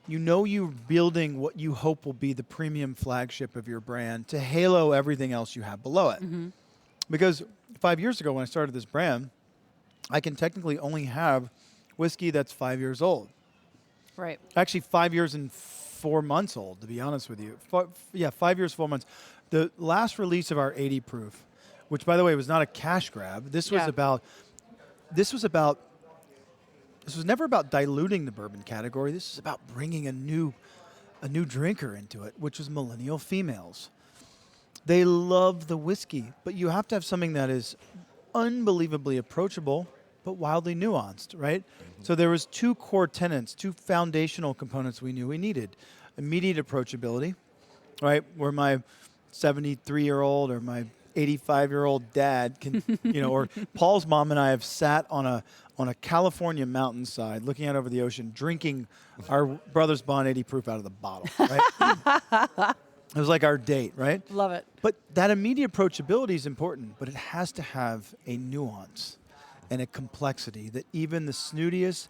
You're building what you hope will be the premium flagship of your brand to halo everything else you have below it. Because 5 years ago when I started this brand, I can technically only have whiskey that's 5 years old. Right. Actually, 5 years and 4 months old, to be honest with you. 5 years, 4 months. The last release of our 80 proof, which by the way was not a cash grab. This was never about diluting the bourbon category. This is about bringing a new drinker into it, which was millennial females. They love the whiskey, but you have to have something that is unbelievably approachable, but wildly nuanced, right? So there was 2 core tenets, 2 foundational components we knew we needed. Immediate approachability, right? Where my 73-year-old or my 85-year-old dad can, or Paul's mom and I have sat on a California mountainside looking out over the ocean, drinking our Brothers Bond 80 proof out of the bottle, right? It was like our date, right? Love it. But that immediate approachability is important, but it has to have a nuance and a complexity that even the snootiest,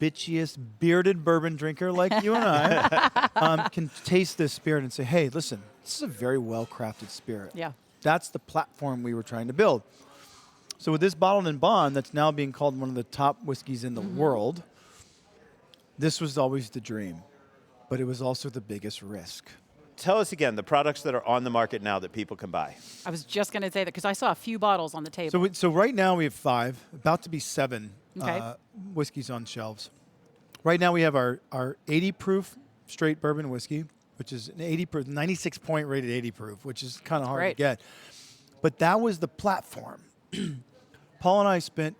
bitchiest, bearded bourbon drinker like you and I can taste this spirit and say, hey, listen, this is a very well-crafted spirit. Yeah. That's the platform we were trying to build. So with this bottled and bond that's now being called one of the top whiskeys in the world, this was always the dream, but it was also the biggest risk. Tell us again the products that are on the market now that people can buy. I was just going to say that because I saw a few bottles on the table. So right now we have 5, about to be 7 Okay. whiskeys on shelves. Right now we have our 80 proof straight bourbon whiskey, which is an 80 proof, 96 point rated 80 proof, which is kind of hard to get. But that was the platform. Paul and I spent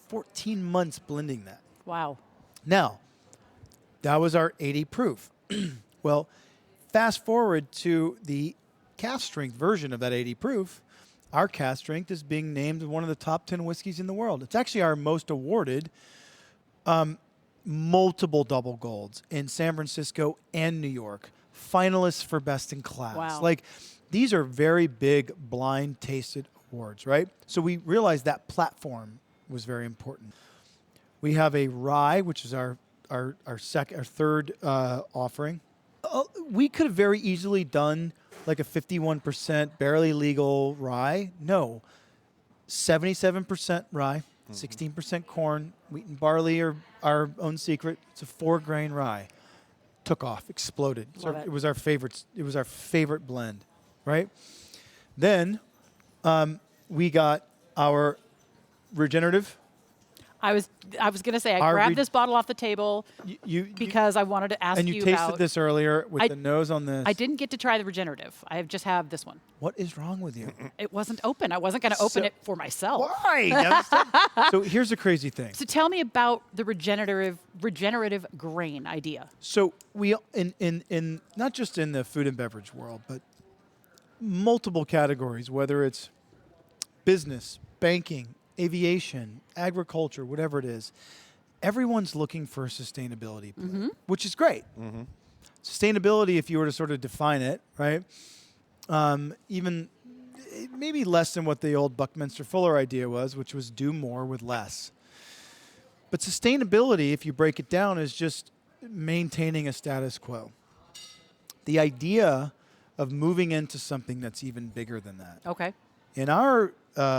14 months blending that. Wow. Now, that was our 80 proof. Well, fast forward to the cask strength version of that 80 proof. Our cask strength is being named one of the top 10 whiskeys in the world. It's actually our most awarded, multiple double golds in San Francisco and New York. Finalists for best in class. Wow. Like, these are very big blind tasted awards, right? So we realized that platform was very important. We have a rye, which is our third offering. We could have very easily done like a 51% barely legal rye. No, 77% rye, 16% corn, wheat and barley are our own secret. It's a 4-grain rye. Took off, exploded. It was our favorite. It was our favorite blend, right? Then we got our regenerative. I was going to say, I grabbed this bottle off the table because I wanted to ask you about... And you tasted this earlier with the nose on this. I didn't get to try the regenerative. I just have this one. What is wrong with you? It wasn't open. I wasn't going to open it for myself. Why? So here's the crazy thing. So tell me about the regenerative grain idea. So we, in not just in the food and beverage world, but multiple categories, whether it's business, banking, aviation, agriculture, whatever it is, everyone's looking for sustainability, which is great. Sustainability, if you were to sort of define it, right, even maybe less than what the old Buckminster Fuller idea was, which was do more with less. But sustainability, if you break it down, is just maintaining a status quo. The idea of moving into something that's even bigger than that. Okay. In our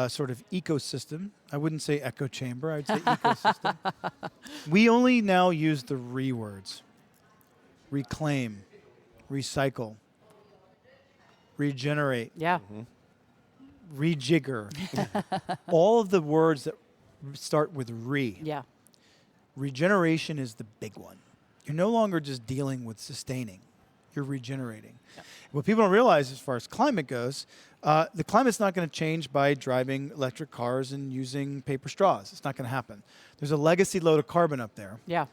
sort of ecosystem, I wouldn't say echo chamber, I'd say ecosystem. We only now use the words. Reclaim, recycle, regenerate, rejigger. All of the words that start with re. Yeah. Regeneration is the big one. You're no longer just dealing with sustaining. You're regenerating. Yeah. What people don't realize as far as climate goes, the climate's not going to change by driving electric cars and using paper straws. It's not going to happen. There's a legacy load of carbon up there. Yeah.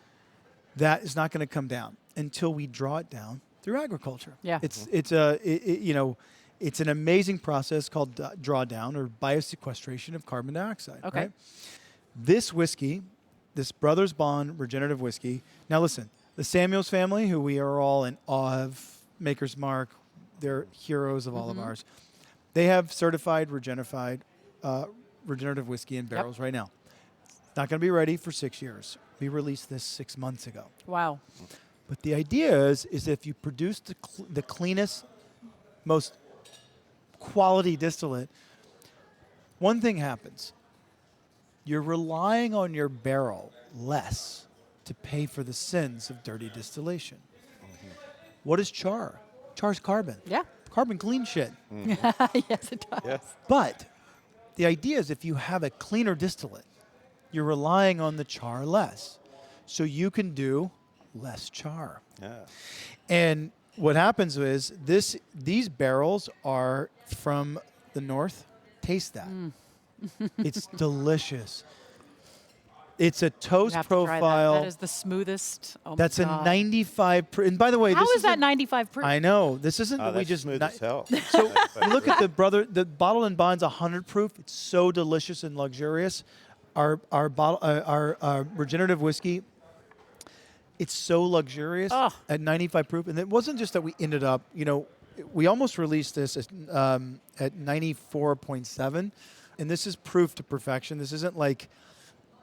That is not going to come down until we draw it down through agriculture. Yeah. It's an amazing process called drawdown or biosequestration of carbon dioxide. Okay. Right? This whiskey, this Brothers Bond regenerative whiskey. Now listen, the Samuels family, who we are all in awe of, Maker's Mark, they're heroes of all of ours. They have certified regenerative whiskey in barrels right now. It's not going to be ready for 6 years. We released this 6 months ago. Wow. But the idea is if you produce the cleanest, most quality distillate, one thing happens. You're relying on your barrel less to pay for the sins of dirty distillation. What is char? Char's carbon. Yeah. Carbon clean shit. Yes, it does. Yes. But the idea is if you have a cleaner distillate, you're relying on the char less. So you can do less char. Yeah. And what happens is these barrels are from the north. Taste that. It's delicious. It's a toast profile. That is the smoothest. Oh That's my a God. 95 proof. And by the way, How is that 95 proof? I know. This isn't that we that's just smooth as hell. So you look at the bottle and bond's 100 proof. It's so delicious and luxurious. Our regenerative whiskey, it's so luxurious at 95 proof. And it wasn't just that we ended up, we almost released this at 94.7. And this is proof to perfection. This isn't like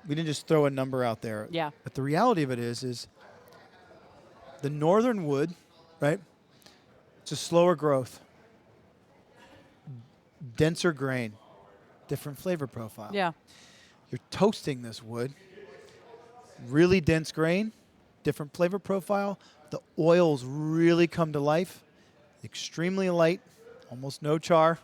we didn't just throw a number out there. Yeah. But the reality of it is the northern wood, right? It's a slower growth, denser grain, different flavor profile. Yeah. You're toasting this wood, really dense grain, different flavor profile. The oils really come to life, extremely light, almost no char.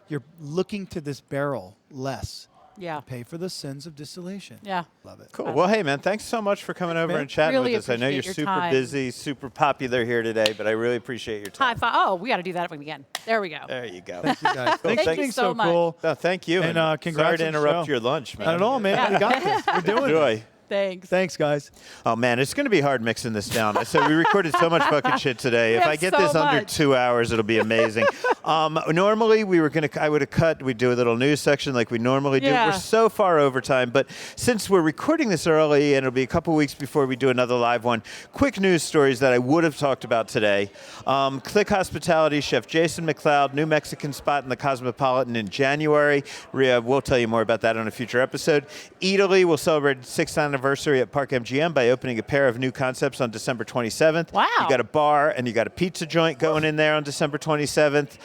You're looking to this barrel less. Yeah. Pay for the sins of distillation. Yeah. Love it. Cool. Well, hey, man, thanks so much for coming over and chatting Really with us. I know you're appreciate your super time. busy, super popular here today, but I really appreciate your time. High five. Oh, we got to do that again. There we go. There you go. Thank you, guys. Thank Thanks for you being so much. cool. No, thank you. And congrats sorry to on the interrupt show. your lunch, man. Not at all, man. Yeah. We got this. We're doing Enjoy. it. Thanks. Thanks, guys. Oh, man, it's going to be hard mixing this down. So we recorded so much fucking shit today. If have I get so this under much. 2 hours, it'll be amazing. Normally, I would have cut. We'd do a little news section like we normally do. Yeah. We're so far over time. But since we're recording this early and it'll be a couple weeks before we do another live one, quick news stories that I would have talked about today. Click Hospitality, Chef Jason McLeod, new Mexican spot in the Cosmopolitan in January. We'll tell you more about that on a future episode. Italy will celebrate its 6th anniversary at Park MGM by opening a pair of new concepts on December 27th. Wow. You got a bar and you got a pizza joint going in there on December 27th.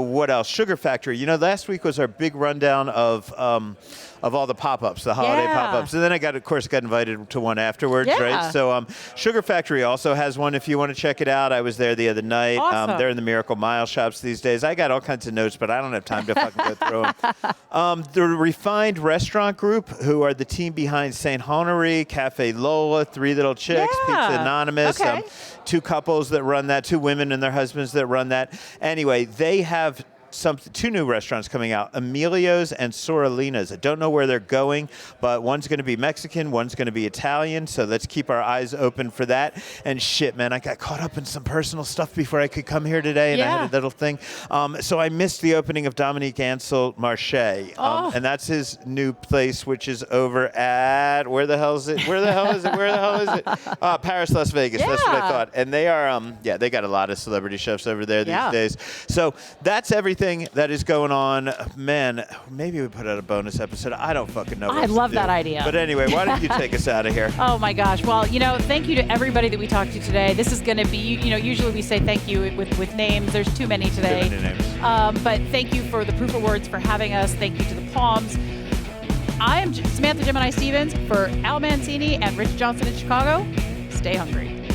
What else? Sugar Factory. Last week was our big rundown of of all the pop-ups, the holiday pop-ups. And then I got invited to one afterwards, right? So Sugar Factory also has one if you want to check it out. I was there the other night. Awesome. They're in the Miracle Mile shops these days. I got all kinds of notes, but I don't have time to fucking go through them. The Refined Restaurant Group, who are the team behind St. Honoré, Cafe Lola, Three Little Chicks, Pizza Anonymous, 2 couples that run that, 2 women and their husbands that run that. Anyway, they have 2 new restaurants coming out, Emilio's and Sorellina's. I don't know where they're going, but one's going to be Mexican, one's going to be Italian, so let's keep our eyes open for that. And shit, man, I got caught up in some personal stuff before I could come here today, and I had a little thing. So I missed the opening of Dominique Ansel Marche, and that's his new place, which is over at, where the hell is it? Paris, Las Vegas. That's what I thought. And they are, they got a lot of celebrity chefs over there these days. So that's everything that is going on. Man, maybe we put out a bonus episode. I don't fucking know. I love that idea. But anyway, why don't you take us out of here? Oh my gosh. Well, thank you to everybody that we talked to today. This is going to be, usually we say thank you with names. There's too many today. Too many names. But thank you for the Proof Awards for having us. Thank you to the Palms. I am Samantha Gemini Stevens for Al Mancini and Rich Johnson in Chicago. Stay hungry.